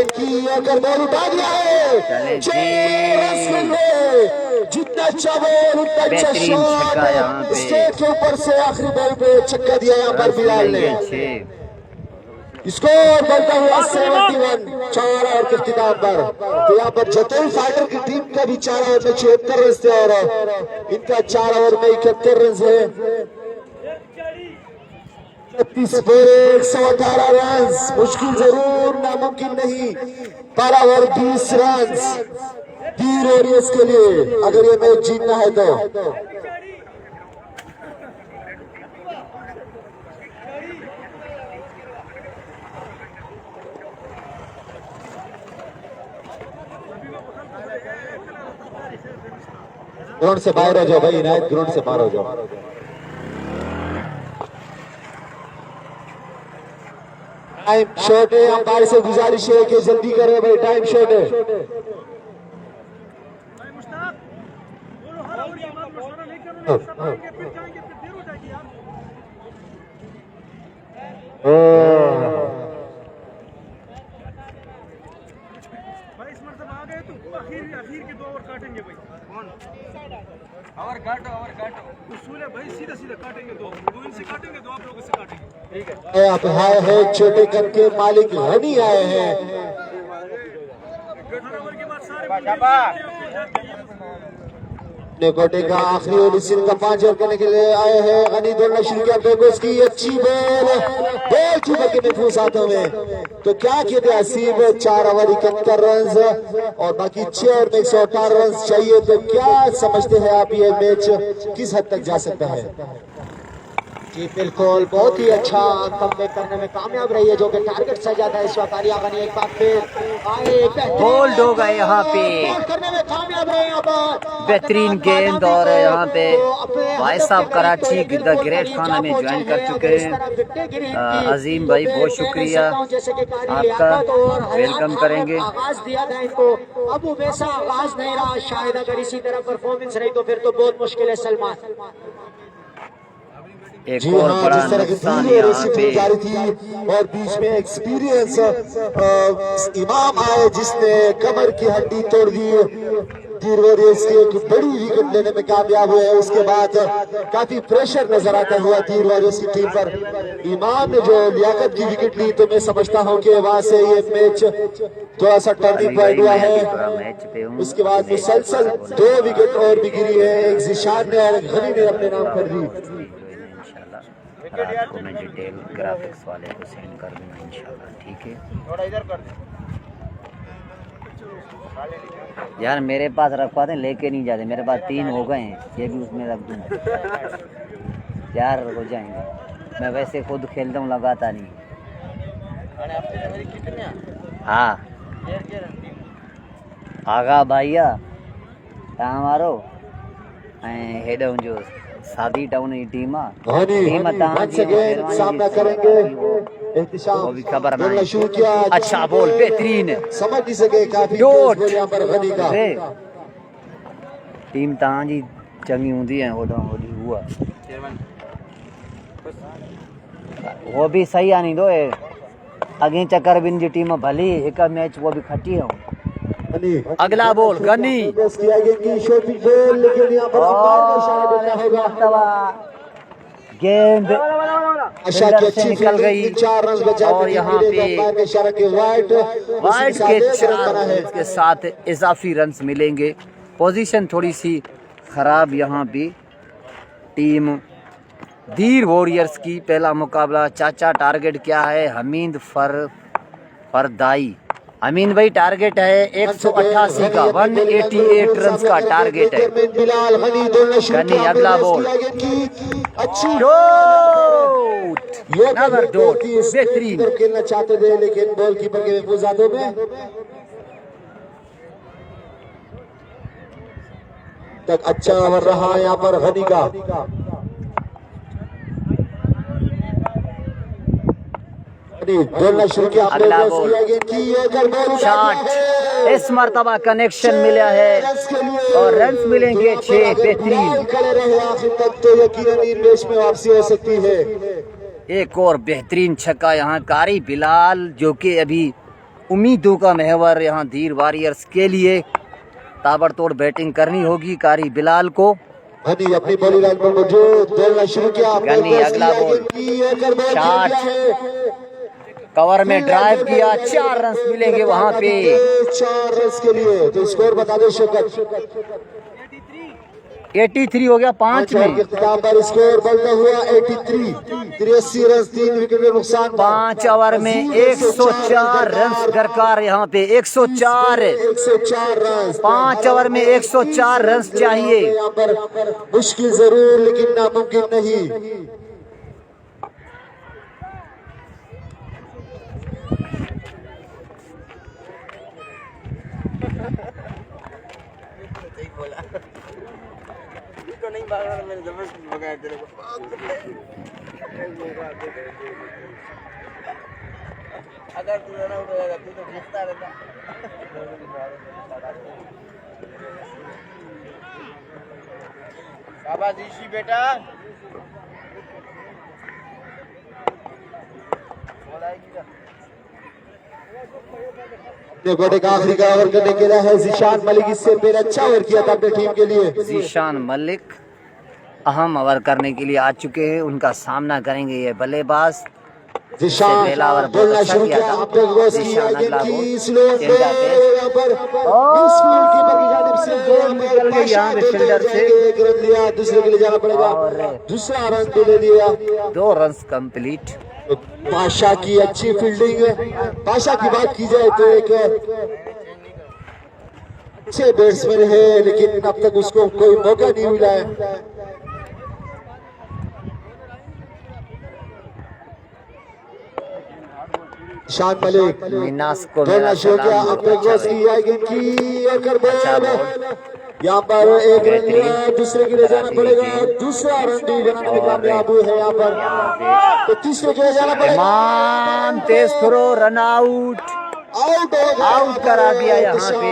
S9: की अगर बॉल उठा दिया है जितना अच्छा बॉल उतना अच्छा शॉट स्टेट के ऊपर से आखिरी बॉल पे छक्का दिया यहाँ पर बिलाल ने। स्कोर बनता हुआ 71 4 ओवर के इख्तिताम पर। तो यहाँ पर जतोई फाइटर की टीम का भी 4 ओवर में 76 रन थे और इनका 4 ओवर में 71 रन है। 36 पर 118 रन मुश्किल जरूर नामुमकिन नहीं। 12 ओवर 20 रन 3 वॉरियर्स के लिए अगर ये मैच जीतना है तो। ग्राउंड से बाहर हो जाओ भाई इनायत ग्राउंड से बाहर हो जाओ। टाइम शॉर्ट है अंपायर से गुजारिश है कि जल्दी करें भाई टाइम शॉर्ट है। आप आए हैं छोटे कद के मालिक हनी आए हैं। कोटे का आखिरी ओवर इस का 5 ओवर करने के लिए आए हैं। गनी दौड़ना शुरू किया देखो इसकी अच्छी बॉल कीपर के महफूज हाथों में। तो क्या किए थे हसीब 4 ओवर 71 रन और बाकी 6 ओवर में 118 रन चाहिए। तो क्या समझते हैं आप ये मैच किस हद तक जा सकता है? जी बिल्कुल बहुत ही अच्छा कमबैक करने में कामयाब रही है जो कि टारगेट सजा था इस वक्त। आलिया गनी एक बार फिर आए
S1: बोल्ड हो गए यहाँ पे
S9: करने में कामयाब रहे यहाँ पर
S1: बेहतरीन गेंद। और यहाँ पे भाई साहब कराची द ग्रेट खाना में ज्वाइन कर चुके हैं। अजीम भाई बहुत शुक्रिया आपका, वेलकम करेंगे।
S9: आगाज दिया था इनको अब वैसा आगाज नहीं रहा शायद अगर इसी तरह परफॉर्मेंस रही तो फिर तो बहुत मुश्किल है सलमान।
S1: एक और बड़ा नुकसान यहाँ पे
S9: थी और बीच में एक्सपीरियंस इमाम आए जिसने कमर की हड्डी तोड़ दी। तीर वॉरियर्स की एक बड़ी विकेट लेने में कामयाब हुए। उसके बाद काफी प्रेशर नजर आता हुआ तीर वॉरियर्स की टीम पर। इमाम ने जो लियाकत की विकेट ली तो मैं समझता हूँ कि वहां से ये मैच थोड़ा सा टर्निंग पॉइंट हुआ है। उसके बाद मुसलसल 2 विकेट और भी गिरी है। एक जिशान ने और गनी ने अपने नाम कर दी।
S1: रात को मैं डिटेल ग्राफिक्स वाले को सेंड कर दूंगा इंशाल्लाह, ठीक है। थोड़ा इधर कर दे यार, मेरे पास रखवा दें लेके नहीं जाते। मेरे पास 3 हो गए हैं, ये भी उसमें रख दूंगा। 4 हो जाएंगे। मैं वैसे खुद खेलता हूँ, लगाता नहीं। हाँ आगा भैया कहाँ मारो ऐं हेॾो जो सादी टाउन जी टीम आहे
S9: धोनी
S1: टीम
S9: once again सामना करेंगे एहतिशाम
S1: वो भी खबर ना
S9: बोलना
S1: है।
S9: शुरू किया
S1: अच्छा बॉल बेहतरीन
S9: समझ नहीं सके काफी
S1: डोट।
S9: बॉल यहाँ पर गनी का
S1: रे टीम तव्हांजी चङी हूंदी ऐं होॾां होॾी उहा वो भी सही आनींदो अॻे चकर ॿिनि जी टीम भली हिकु मैच वो भी खटी है
S9: गनी
S1: अगला बॉल गनी
S9: बस किया गया कि शॉट बॉल लेकिन यहाँ पर अंपायर का इशारा देना होगा
S1: गेंद
S9: आशा की अच्छी
S1: निकल गई
S9: 4 रन बचा
S1: और यहाँ पे
S9: अंपायर का इशारा कि वाइट
S1: के 4 रन के साथ इजाफी रन्स मिलेंगे। पोजीशन थोड़ी सी खराब यहाँ पे टीम धीर वॉरियर्स की। पहला मुकाबला चाचा टारगेट क्या है हमीद फरदाई। अमीन भाई टारगेट है 188 का 188 रन का टारगेट है।
S9: बिलाल गनी दोनों
S1: गनी अगला बॉल
S9: अच्छी
S1: नंबर डॉट बेहतरीन
S9: खेलना चाहते थे लेकिन गोलकीपर के महफूज हाथों में तक अच्छा ओवर रहा यहाँ पर गनी का। शुरू किया
S1: अगला बॉल शॉट इस मरतबा कनेक्शन मिला है और रन्स मिलेंगे 6 बेहतरीन।
S9: खड़े रहे आखिर तक तो यकीनन मैच में वापसी हो सकती है।
S1: एक और बेहतरीन छक्का यहाँ कारी बिलाल जो कि अभी उम्मीदों का महवर यहाँ धीर वॉरियर्स के लिए ताबड़तोड़ बैटिंग करनी होगी कारी बिलाल को।
S9: गनी अपनी बॉलिंग लाइन पर मौजूद दौड़ना शुरू किया
S1: गनी अगला बॉल शॉट कवर में ड्राइव किया 4 रन मिलेंगे वहां पे
S9: 4 रन के लिए। तो स्कोर बता दो शौकत
S1: 83 हो गया 5 में
S9: इख्तिताम पर स्कोर बढ़ता हुआ 83 83 रन 3 विकेट के नुकसान
S1: 5 ओवर में 104 रन दरकार यहाँ पे 104
S9: रन
S1: 5 ओवर में 104 रन चाहिए।
S9: यहाँ पर मुश्किल जरूर लेकिन नामुमकिन नहीं।
S4: नहीं भागा मैंने जबरदस्ती भगाया तेरे को अगर तू रन आउट हो जाएगा तू तो जीतता रहता। शाबाश ईशी बेटा
S9: गोटे का आखिरी का ओवर करने के लिए है जीशान मलिक। इससे पहले अच्छा ओवर किया था अपनी टीम के लिए।
S1: जीशान मलिक अहम ओवर करने के लिए आ चुके हैं। उनका सामना करेंगे ये बल्लेबाज
S9: जीशान
S1: पहला ओवर
S9: बोलना शुरू किया अपने गोल की स्लो यहाँ पर कीपर की जानिब से
S1: यहाँ पे फील्डर से
S9: एक रन लिया दूसरे के लिए जाना पड़ेगा दूसरा रन भी ले लिया
S1: 2 रन कंप्लीट।
S9: पाशा की अच्छी फील्डिंग है। पाशा की बात की जाए तो एक अच्छे बैट्समैन है लेकिन अब तक उसको कोई मौका नहीं मिला है। शान मलिक
S1: मिनास को
S9: दोनों शो किया अपने गोल की जाएगी की यहाँ पर एक रन लिया दूसरे के लिए जाना पड़ेगा दूसरा रन भी बनाने में कामयाब हुए है यहाँ पर। तो तीसरे के लिए जाना पड़ेगा
S1: इमाम तेज थ्रो रन आउट करा दिया यहाँ पे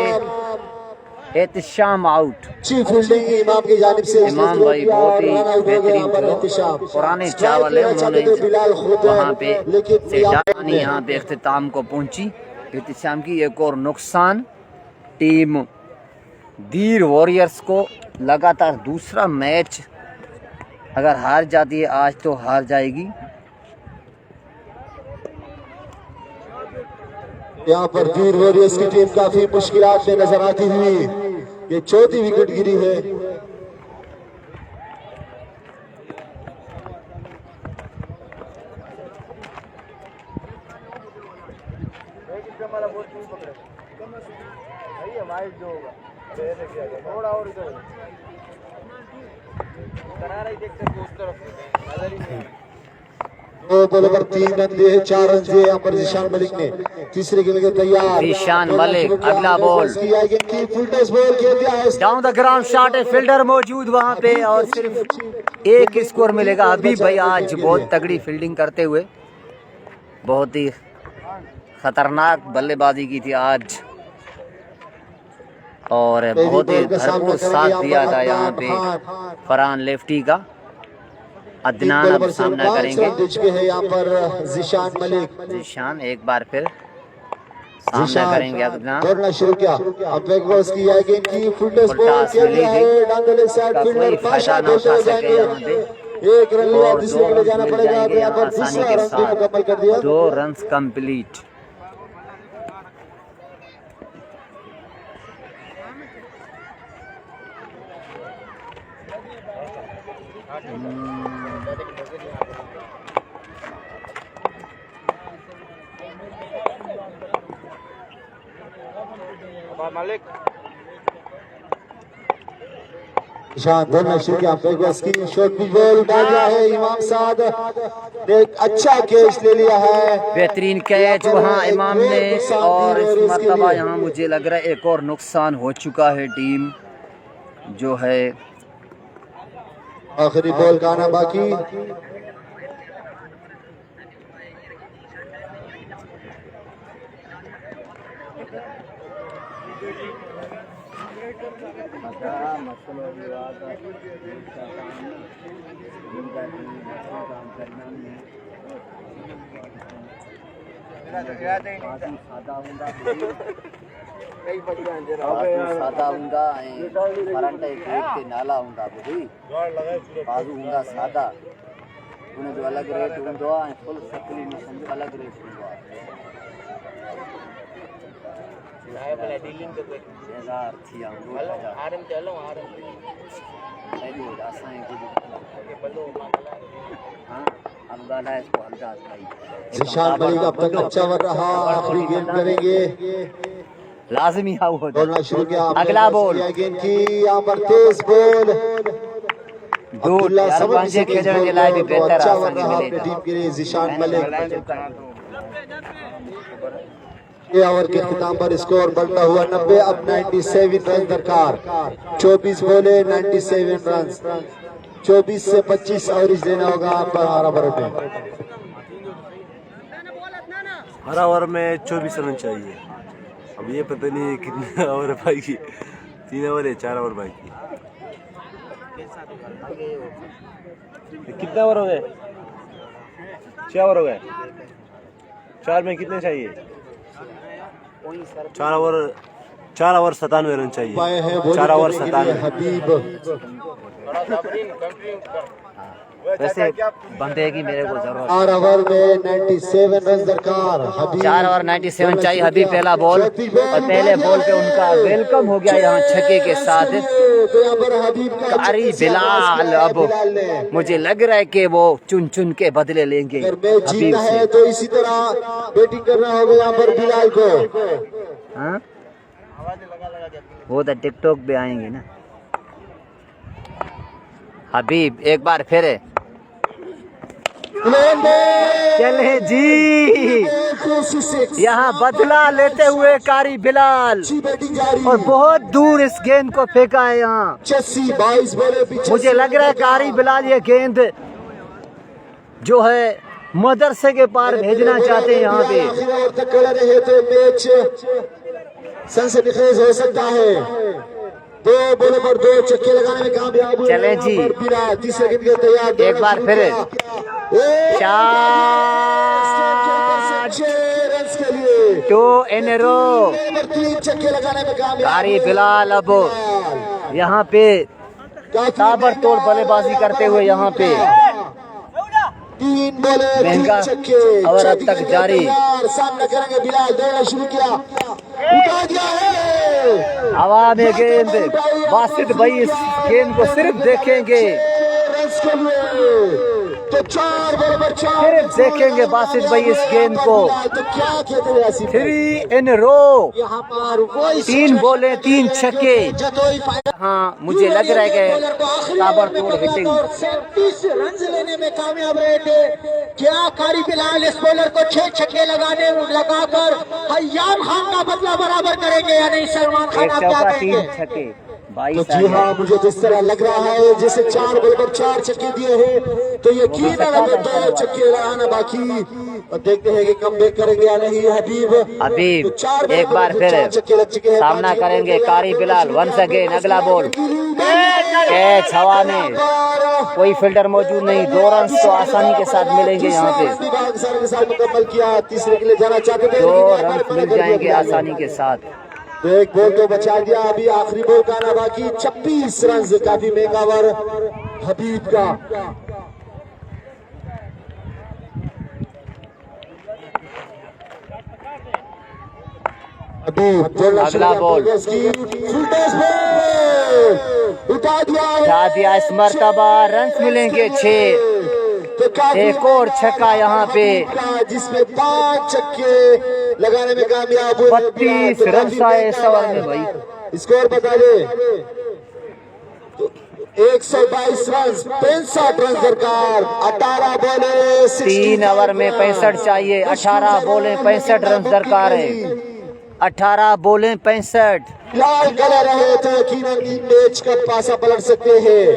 S1: एहतिशाम आउट।
S9: अच्छी फील्डिंग इमाम की जानिब से
S1: इमाम भाई बहुत ही बेहतरीन पुराने चावल है उन्होंने वहाँ पे से जानी यहाँ पे इख्तिताम को पहुंची। एहतिशाम की एक और नुकसान टीम धीर वॉरियर्स को लगातार दूसरा मैच अगर हार जाती है आज तो हार जाएगी।
S9: यहाँ पर धीर वॉरियर्स की टीम काफी मुश्किलात में नजर आती हुई ये चौथी विकेट गिरी है।
S4: थोड़ा और इधर करा रही देखते उस तरफ नजर ही नहीं
S9: दो बॉलों पर 3 रन दिए, 4 रन दिए यहाँ पर जिशान मलिक ने। तीसरे गेंद के तैयार
S1: जिशान मलिक, अगला बॉल
S9: की फुल टॉस बॉल खेल दिया है।
S1: डाउन द ग्राउंड शॉट है, फील्डर मौजूद वहां पे और सिर्फ एक स्कोर मिलेगा। हबीब भाई आज बहुत तगड़ी फील्डिंग करते हुए, बहुत ही खतरनाक बल्लेबाजी की थी आज और बहुत ही भरपूर साथ दिया था यहाँ पे फरहान लेफ्टी का। अदनान अब सामना करेंगे।
S9: यहाँ पर जिशान मलिक,
S1: जिशान एक बार फिर सामना करेंगे। अदनान
S9: दौड़ना शुरू किया, अब बैक बॉल की है गेंद की फुल टॉस बॉल खेल दिया है। डांगले साइड फील्डर पाशा बोलते हो जाएंगे, 1 रन लिया, दूसरे के लिए जाना पड़ेगा। यहाँ पर दूसरा रन भी मुकम्मल कर दिया,
S1: 2 रन्स कंप्लीट।
S6: मालिक
S9: निशान दौड़ना शुरू किया, बैक बॉल की शॉर्ट पिच बॉल उठा दिया है। इमाम साद ने एक अच्छा कैच ले लिया है,
S1: बेहतरीन कैच वहाँ इमाम ने। और इस मरतबा यहाँ मुझे लग रहा है एक और नुकसान हो चुका है टीम जो है।
S9: आखिरी बॉल का आना बाकी।
S1: सादा हुंदा ऐं करंट जे खेत ते नाला हुंदा ॿुधी बाज़ू हुंदा सादा, उनजो अलॻि रेट हूंदो आहे ऐं फुल सप्लीमेशन जो अलॻि रेट हूंदो आहे। थी
S9: जिशान मलिक अब तक अच्छा बन रहा, आखिरी गेंद करेंगे,
S1: लाजमी
S9: दौड़ना शुरू किया।
S1: अगला बॉल
S9: गेंद की यहाँ पर तेज बॉल
S1: पंजे खेलने के लायक भी बेहतर
S9: अच्छा
S1: आसन
S9: बन रहा
S1: मिलेगा।
S9: टीम के लिए जिशान मलिक। ये ओवर के अख्ताम पर स्कोर बढ़ता हुआ 90, अब 97 रन दरकार। 24 बोले 97 रन, 24 से 25 एवरेज देना होगा पर हरा ओवर में।
S3: हरा ओवर में 24 रन चाहिए। अब ये पता नहीं कितने ओवर बाकी, 3 ओवर है, 4 ओवर बाकी। कितने ओवर हो गए? 6 ओवर हो गए। 4 में कितने चाहिए? 4 ओवर 97 रन चाहिए। 4 ओवर 97।
S9: हबीब
S1: वैसे बंदे की मेरे को जरूरत
S9: 4 ओवर में 97 रन दरकार।
S1: 4 ओवर 97 चाहिए। हबीब पहला बॉल और पहले बॉल पे उनका वेलकम हो गया यहाँ छक्के के साथ। कारी बिलाल अब मुझे लग रहा है कि वो चुन चुन के बदले लेंगे हबीब से।
S9: तो इसी तरह बैटिंग करना होगा यहाँ पर बिलाल को।
S1: हाँ वो तो टिकटॉक पे आएंगे ना। हबीब एक बार फिर चले जी, यहाँ बदला लेते हुए कारी बिलाल और बहुत दूर इस गेंद को फेंका है यहाँ।
S9: 22 बोले
S1: मुझे लग रहा है कारी बिलाल ये गेंद जो है मदरसे के पार भेजना चाहते हैं यहाँ पे।
S9: तक रहे तो मैच सनसनीखेज हो सकता है। 2 बॉलों पर 2 छक्के लगाने में कामयाब हुए।
S1: चले जी,
S9: तीसरे गेंद के तैयार,
S1: एक बार फिर 2 इन रो।
S9: 3 छक्के लगाने में कामयाब।
S1: कारी बिलाल अब यहाँ पे ताबड़तोड़ बल्लेबाजी करते हुए यहाँ पे
S9: 3 बोले 3 छक्के
S1: और अब तक जारी।
S9: सामना करेंगे बिलाल, दौड़ना शुरू किया, उठा दिया है
S1: हवा में गेंद। बासित भाई इस गेंद को सिर्फ देखेंगे
S9: के लिए तो 4 बराबर 4
S1: फिर देखेंगे बासित भाई इस गेंद को।
S9: तो क्या कहते हैं यासीन?
S1: 3 इन रो,
S2: यहाँ पर वही
S1: 3 बोले 3 छक्के।
S2: जतोई फाइटर
S1: हाँ मुझे लग रहा है कि ताबड़तोड़ हिटिंग।
S2: 37 रन लेने में कामयाब रहे थे। क्या कारी बिलाल इस बॉलर को 6 छक्के लगाकर हयाम खान का बदला बराबर करेंगे या नहीं? सलमान खान,
S1: एक
S2: आप क्या
S1: चौका
S2: कहेंगे?
S1: 3 छक्के
S9: तो
S1: 22
S9: जी हाँ, मुझे जिस तरह लग रहा है जैसे 4 बराबर 4 छक्के दिए हैं, तो यकीनन हमें 2 छक्के लगाना बाकी। और देखते हैं कि कमबैक करेंगे या नहीं हबीब।
S1: हबीब
S9: तो 4
S1: एक बार
S9: बराबर
S1: फिर
S9: 4 छक्के लग चुके हैं।
S1: सामना करेंगे कारी बिलाल। वंस अगेन अगला बॉल, कैच हवा में, कोई फील्डर मौजूद नहीं। 2 रन तो आसानी के साथ मिलेंगे यहाँ पे।
S9: के साथ मुकम्मल किया, तीसरे के लिए जाना चाहते थे,
S1: 2 रन मिल जाएंगे आसानी के साथ।
S9: तो एक बॉल तो बचा दिया। अभी आखिरी बॉल का आना बाकी। 26 रन, काफी महंगा ओवर हबीब का।
S1: अगला बॉल
S9: उठा दिया,
S1: उठा दिया। इस मर्तबा रन मिलेंगे 6। एक और छक्का यहाँ पे,
S9: जिसमें 5 छक्के लगाने में कामयाब हुए।
S1: 32 रन आए इस ओवर में भाई।
S9: स्कोर बता दे। 122 रन, 65 रन दरकार। 18 बॉलें
S1: 3 ओवर में 65 चाहिए। 18 बोले 65 रन दरकार है। 18 बोले 65।
S9: लाल कलर है तो यकीनन मैच का पासा पलट सकते हैं।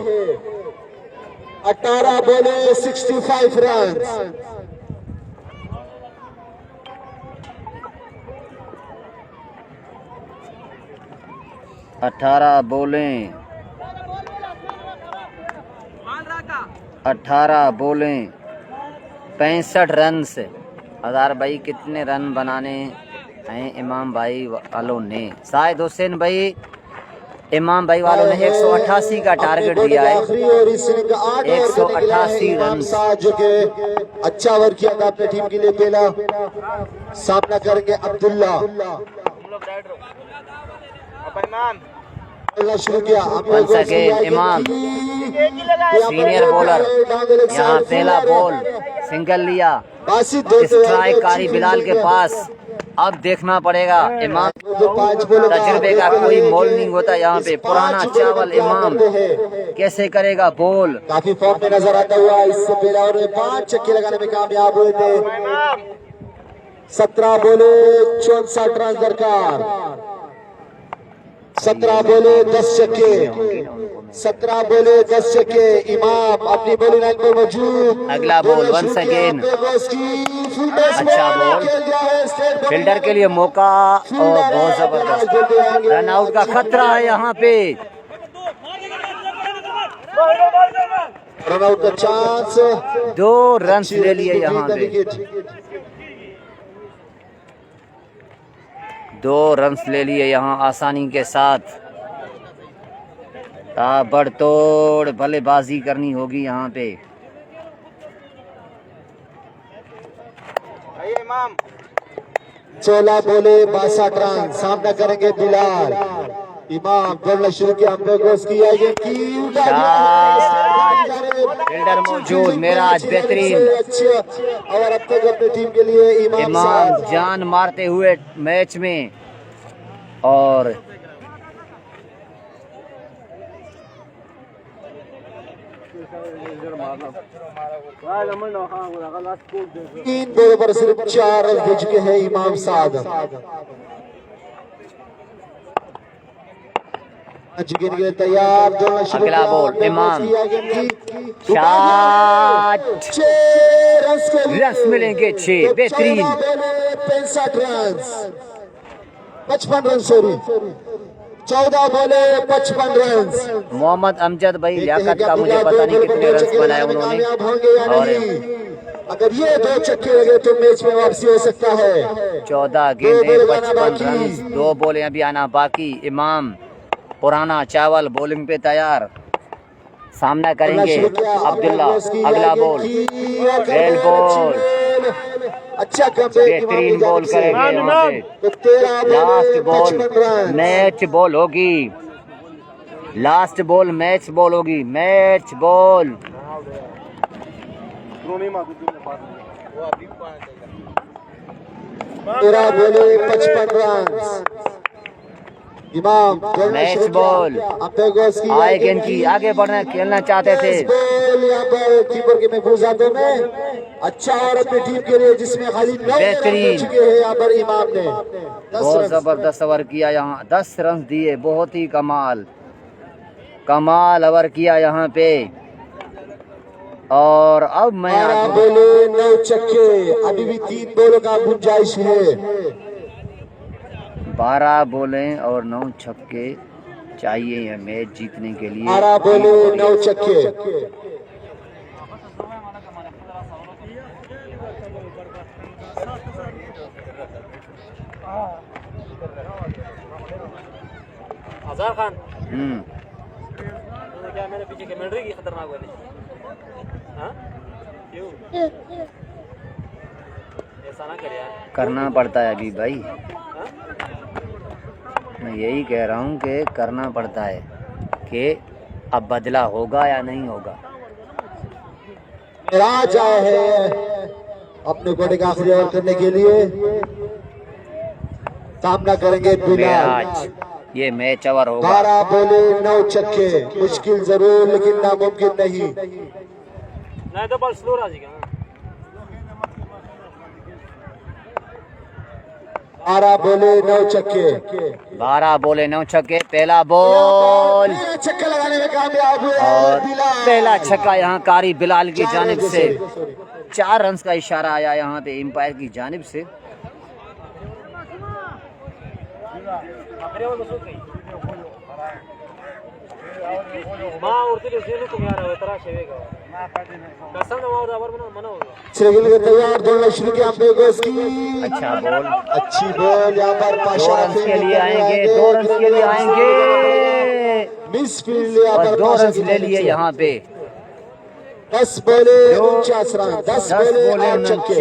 S9: 18 बॉलें 65 रन।
S1: अठारह बोलें 65 रन से। हजार भाई कितने रन बनाने हैं इमाम भाई वालों ने? शायद हुसैन भाई इमाम भाई वालों ने 188 का टारगेट दिया है। 188 रन
S9: जो के अच्छा ओवर किया था अपने टीम के लिए। पहला सामना करेंगे अब्दुल्ला। शुरू किया
S1: वंस अगेन इमाम, सीनियर बॉलर। यहाँ पहला बॉल सिंगल लिया। स्ट्राइक कारी बिलाल के पास। अब देखना पड़ेगा इमाम, तजुर्बे का कोई मोल नहीं होता यहाँ पे। पुराना चावल इमाम कैसे करेगा बॉल।
S9: काफी फॉर्म में नजर आता हुआ। इससे पहले और 5 छक्के लगाने में कामयाब हुए थे। 17 बोले 64 रन दरकार। 17 बोले 10 छक्के। 17 बोले 10 छक्के। इमाम अपनी बॉलिंग लाइन पर मौजूद।
S1: अगला बॉल वंस अगेन, अच्छा बॉल। फील्डर के लिए मौका और बहुत जबरदस्त। रन आउट का खतरा है यहाँ पे।
S9: रन आउट का चांस।
S1: 2 रन ले लिए यहाँ पे। 2 रन ले लिए यहाँ आसानी के साथ। ताबड़तोड़ बल्लेबाजी करनी होगी यहाँ पे।
S9: 16 बोले 62 रन। सामना करेंगे बिलाल। इमाम दौड़ना शुरू किया।
S1: फील्डर मौजूद मेराज बेहतरीन।
S9: और अब तक अपनी टीम के लिए
S1: इमाम जान मारते हुए मैच में। और
S9: 3 बॉलों पर सिर्फ 4 रन दे चुके हैं इमाम साद। तैयार।
S1: अगला बॉल इमाम, शॉट।
S9: 6
S1: रन मिलेंगे 6। बेहतरीन।
S9: 65 रन, 55 रन सॉरी। 14 बोले 55 रन।
S1: मोहम्मद अमजद भाई लियाकत का मुझे पता नहीं कितने रन बनाए उन्होंने। और
S9: अगर ये 2 छक्के लगे तो मैच में वापसी हो सकता है।
S1: 14 गेंदें 55 रन। 2 बॉलें अभी आना बाकी। इमाम पुराना चावल बॉलिंग पे तैयार। सामना करेंगे अब्दुल्ला। अगला बॉल रेल बॉल,
S9: अच्छा
S1: बेहतरीन बॉल करेंगे यहाँ पे। लास्ट बॉल मैच बॉल होगी। लास्ट बॉल मैच बॉल होगी। मैच बॉल
S9: तेरह बोले 55 रन। इमाम
S1: मैच बॉल आए गेंद आगे बढ़ना खेलना चाहते थे।
S9: यहाँ पर कीपर के महफूज हाथों में अच्छा और अपनी टीम के लिए जिसमें खाली 9
S1: बेहतरीन
S9: चुके हैं यहाँ पर इमाम ने
S1: बहुत जबरदस्त ओवर किया। यहाँ 10 रन दिए, बहुत ही कमाल ओवर किया यहाँ पे। और अब मैं
S9: 12 बोले 9 छक्के, अभी भी 3 बोलों का गुंजाइश है।
S1: 12 बोलें और 9 छक्के चाहिए ये मैच जीतने के लिए।
S9: 12 बोले 9 छक्के।
S6: आज़ाद खान क्या मेरे पीछे कमेंट्री की खतरनाक वाली? हाँ क्यों ऐसा ना कर यार,
S1: करना पड़ता है अभी भाई। मैं यही कह रहा हूँ कि करना पड़ता है कि अब बदला होगा या नहीं होगा।
S9: राज आए हैं अपने घोड़े का आखिरी ओवर करने के लिए, सामना करेंगे बिलाल।
S1: आज ये मैच ओवर होगा।
S9: 12 बोले 9 छक्के, मुश्किल जरूर लेकिन नामुमकिन नहीं।
S6: नहीं तो बॉल स्लो राजी का।
S9: 12 बोले 9 छक्के।
S1: 12 बोले 9 छक्के। पहला बॉल
S9: छक्का लगाने में कामयाब हुए
S1: और
S9: बिलाल।
S1: पहला छक्का यहाँ कारी बिलाल की जानिब से। 4 रन का इशारा आया यहाँ पे एम्पायर की जानिब से।
S9: तैयार दोनों शुरू किया की।
S1: अच्छा बॉल,
S9: अच्छी बॉल यहाँ पर
S1: 2 रन के लिए आएंगे, 2 रन के लिए आएंगे।
S9: मिस फील्ड यहाँ
S1: और
S9: पर
S1: 2 रन ले लिए यहाँ पे।
S9: 10 बोले 49 रन। 10 बोले 8 छक्के।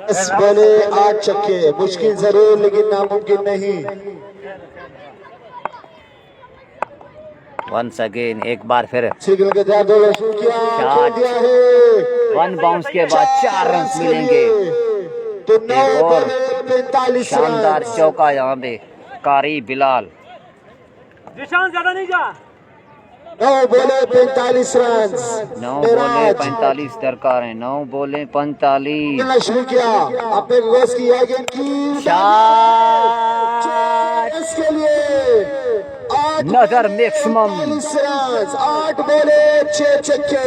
S9: 10 बोले 8 छक्के, मुश्किल जरूर लेकिन नामुमकिन नहीं।
S1: वंस अगेन एक बार फिर
S9: सिग्नल के तहत दोनों शुरू किया, खेल दिया है।
S1: 1 बाउंस के बाद 4 रन मिलेंगे।
S9: तो 9
S1: एक और
S9: बोले 45
S1: शानदार
S9: रन।
S1: चौका यहाँ पे कारी बिलाल।
S6: निशान ज्यादा नहीं जा।
S9: 9 बोले 45 रन।
S1: 9 बोले 45 दरकार है। 9 बोले 45।
S9: शुरू किया, अपने गोश की गेंद की
S1: शाट
S9: इसके लिए
S1: नजर मैक्सिमम।
S9: 8 बोले 6 छक्के।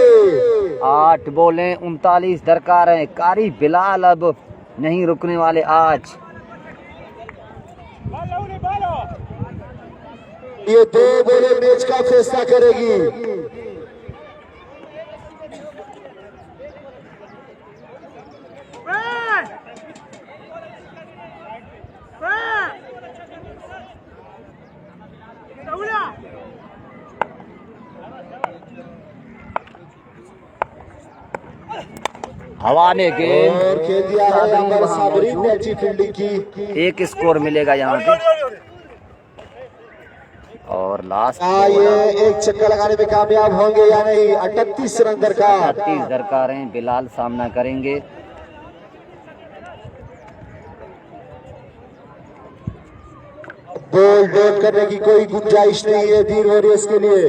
S1: 8 बोले 39 दरकार है। कारी बिलाल अब नहीं रुकने वाले आज।
S9: ये 2 बोले मैच का फैसला करेगी।
S1: हवा ने गेंद
S9: और खेल दिया है यहाँ पर साबरीन ने अच्छी फील्डिंग की।
S1: एक स्कोर मिलेगा यहाँ पे। और लास्ट
S9: ये एक छक्का लगाने में कामयाब होंगे या नहीं। 38 रन दरकार।
S1: 38 दरकार हैं। बिलाल सामना करेंगे।
S9: बॉल डॉट करने की कोई गुंजाइश नहीं है वीर वॉरियर्स के लिए।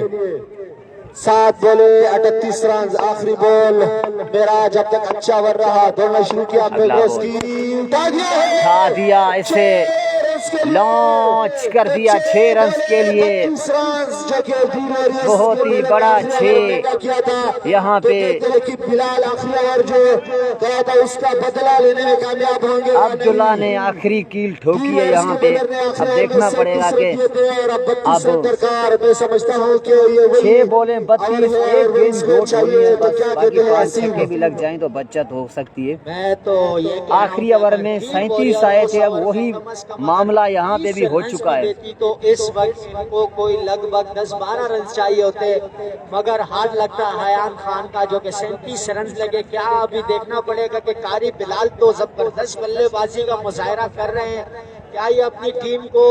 S9: 7 बोले 38 रन। आखिरी बॉल मेरा जब तक अच्छा ओवर रहा। दोनों शुरू किया, अपने बॉस की उठा दिया है।
S1: उठा दिया, इसे लॉन्च कर दिया 6 रन के लिए। बहुत ही बड़ा 6 यहाँ पे।
S9: बिलाल आखिरी ओवर जो कहा था उसका बदला लेने में कामयाब होंगे।
S1: अब्दुल्ला ने आखिरी कील ठोकी है यहाँ पे। अब देखना पड़ेगा कि अब
S9: मैं समझता हूँ कि ये
S1: 6 बोले 32 एक गेंद गोट हुई है बस। बाकी 5 छक्के भी लग जाएं तो बचत हो सकती है।
S2: मैं तो ये
S1: आखिरी ओवर में 37 आए थे। अब वही मामला फैसला यहाँ पे भी हो चुका है।
S2: तो इस वक्त इनको कोई लगभग 10-12 रन चाहिए होते, मगर हाथ लगता है हयान खान का जो कि 37 रन लगे। क्या अभी देखना पड़ेगा कि कारी बिलाल तो जबरदस्त बल्लेबाजी का मुजाहरा कर रहे हैं, क्या ये अपनी टीम को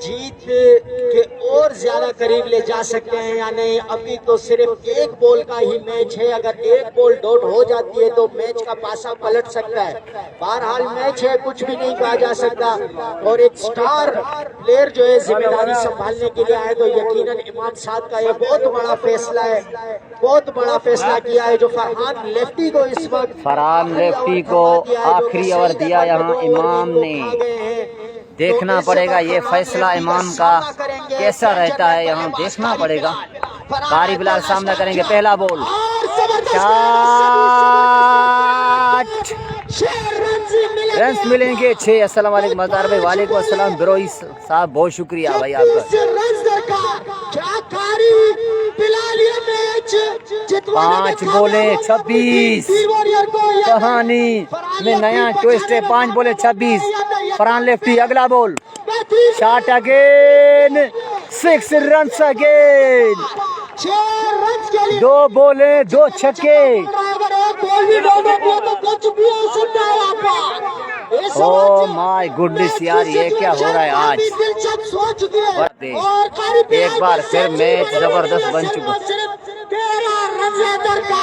S2: जीत के और ज्यादा करीब ले जा सकते हैं या नहीं। अभी तो सिर्फ एक बॉल का ही मैच है, अगर एक बॉल डॉट हो जाती है तो मैच का पासा पलट सकता है। बहरहाल मैच है, कुछ भी नहीं कहा जा सकता। और एक स्टार प्लेयर जो है जिम्मेदारी संभालने के लिए आए तो यकीनन इमाम साहब का ये बहुत बड़ा फैसला है, बहुत बड़ा फैसला किया है जो फरहान लेफ्टी को इस वक्त
S1: फरहान लेफ्टी को आखिरी ओवर दिया यहाँ इमाम ने। देखना पड़ेगा ये फैसला इमाम का कैसा रहता है, यहाँ देखना पड़ेगा। कारी बिलाल सामना करेंगे, पहला बॉल रन्स मिलेंगे 6। अस्सलाम वालेकुम मज़ार भाई। वालेकुम अस्सलाम बिरोई साहब, बहुत शुक्रिया भाई आपका। 5 बोले 26, कहानी में नया ट्विस्ट है। 5 बोले 26, फरहान लेफ्टी। अगला ball shot again, 6 runs again. 2 बोले 2 छक्के। ओ माय गुडनेस यार, ये क्या हो रहा है आज। एक बार फिर मैच जबरदस्त बन चुका।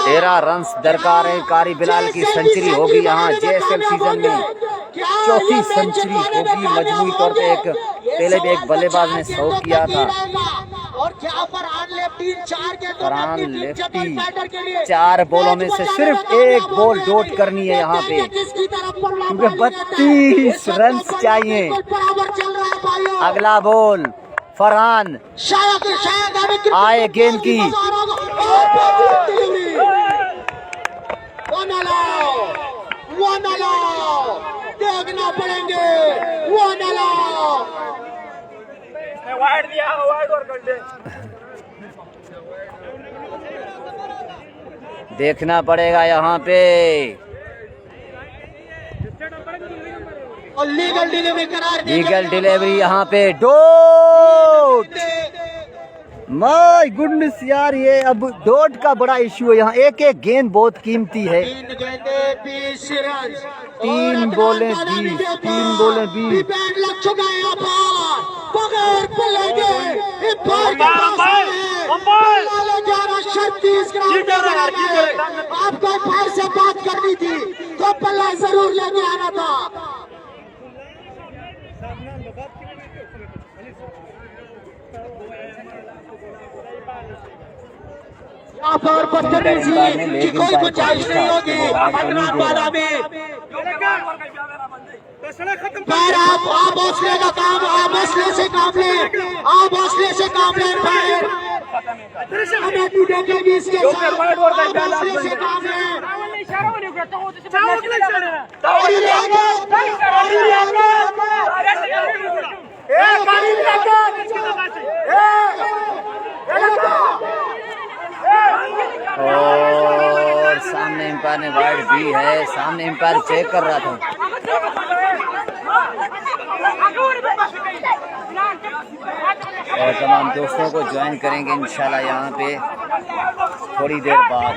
S1: 13 रन्स दरकार है। कारी बिलाल की सेंचुरी होगी यहाँ JSL सीजन में, चौथी सेंचुरी होगी मजमूई तौर पे। एक पहले भी एक बल्लेबाज ने 100 किया था। फरहान लेफ्टी 4 बॉलों में से सिर्फ एक बॉल डॉट करनी है यहाँ पे, क्योंकि 32 रन चाहिए। अगला बॉल फरहान आए गेंद की,
S2: देखना पड़ेंगे
S6: वाइड दिया, वाइड और कर दे।
S1: देखना पड़ेगा यहाँ पे।
S2: और लीगल डिलीवरी करार
S1: लीगल डिलीवरी यहाँ पे डॉट। माय गुडनेस यार, ये अब डॉट का बड़ा इशू है यहाँ। एक एक गेंद बहुत कीमती है। 3 बोले 20, 3 बोले 20।
S2: लग चुका है यहाँ पर, बगैर पल्ले के आपको फायर से बात करनी थी तो पल्ला जरूर लेके आना था। यहाँ पर बदतमीजी की कोई गुंजाइश नहीं होगी। आप हौसले का काम, आप हौसले से काम ले, आप हौसले से काम ले। कमेटी देखेगी इसके साथ, आप हौसले से काम ले।
S1: और सामने एम्पायर ने वाइड भी है, सामने एम्पायर चेक कर रहा था। और तमाम दोस्तों को ज्वाइन करेंगे इंशाल्लाह यहाँ पे थोड़ी देर बाद।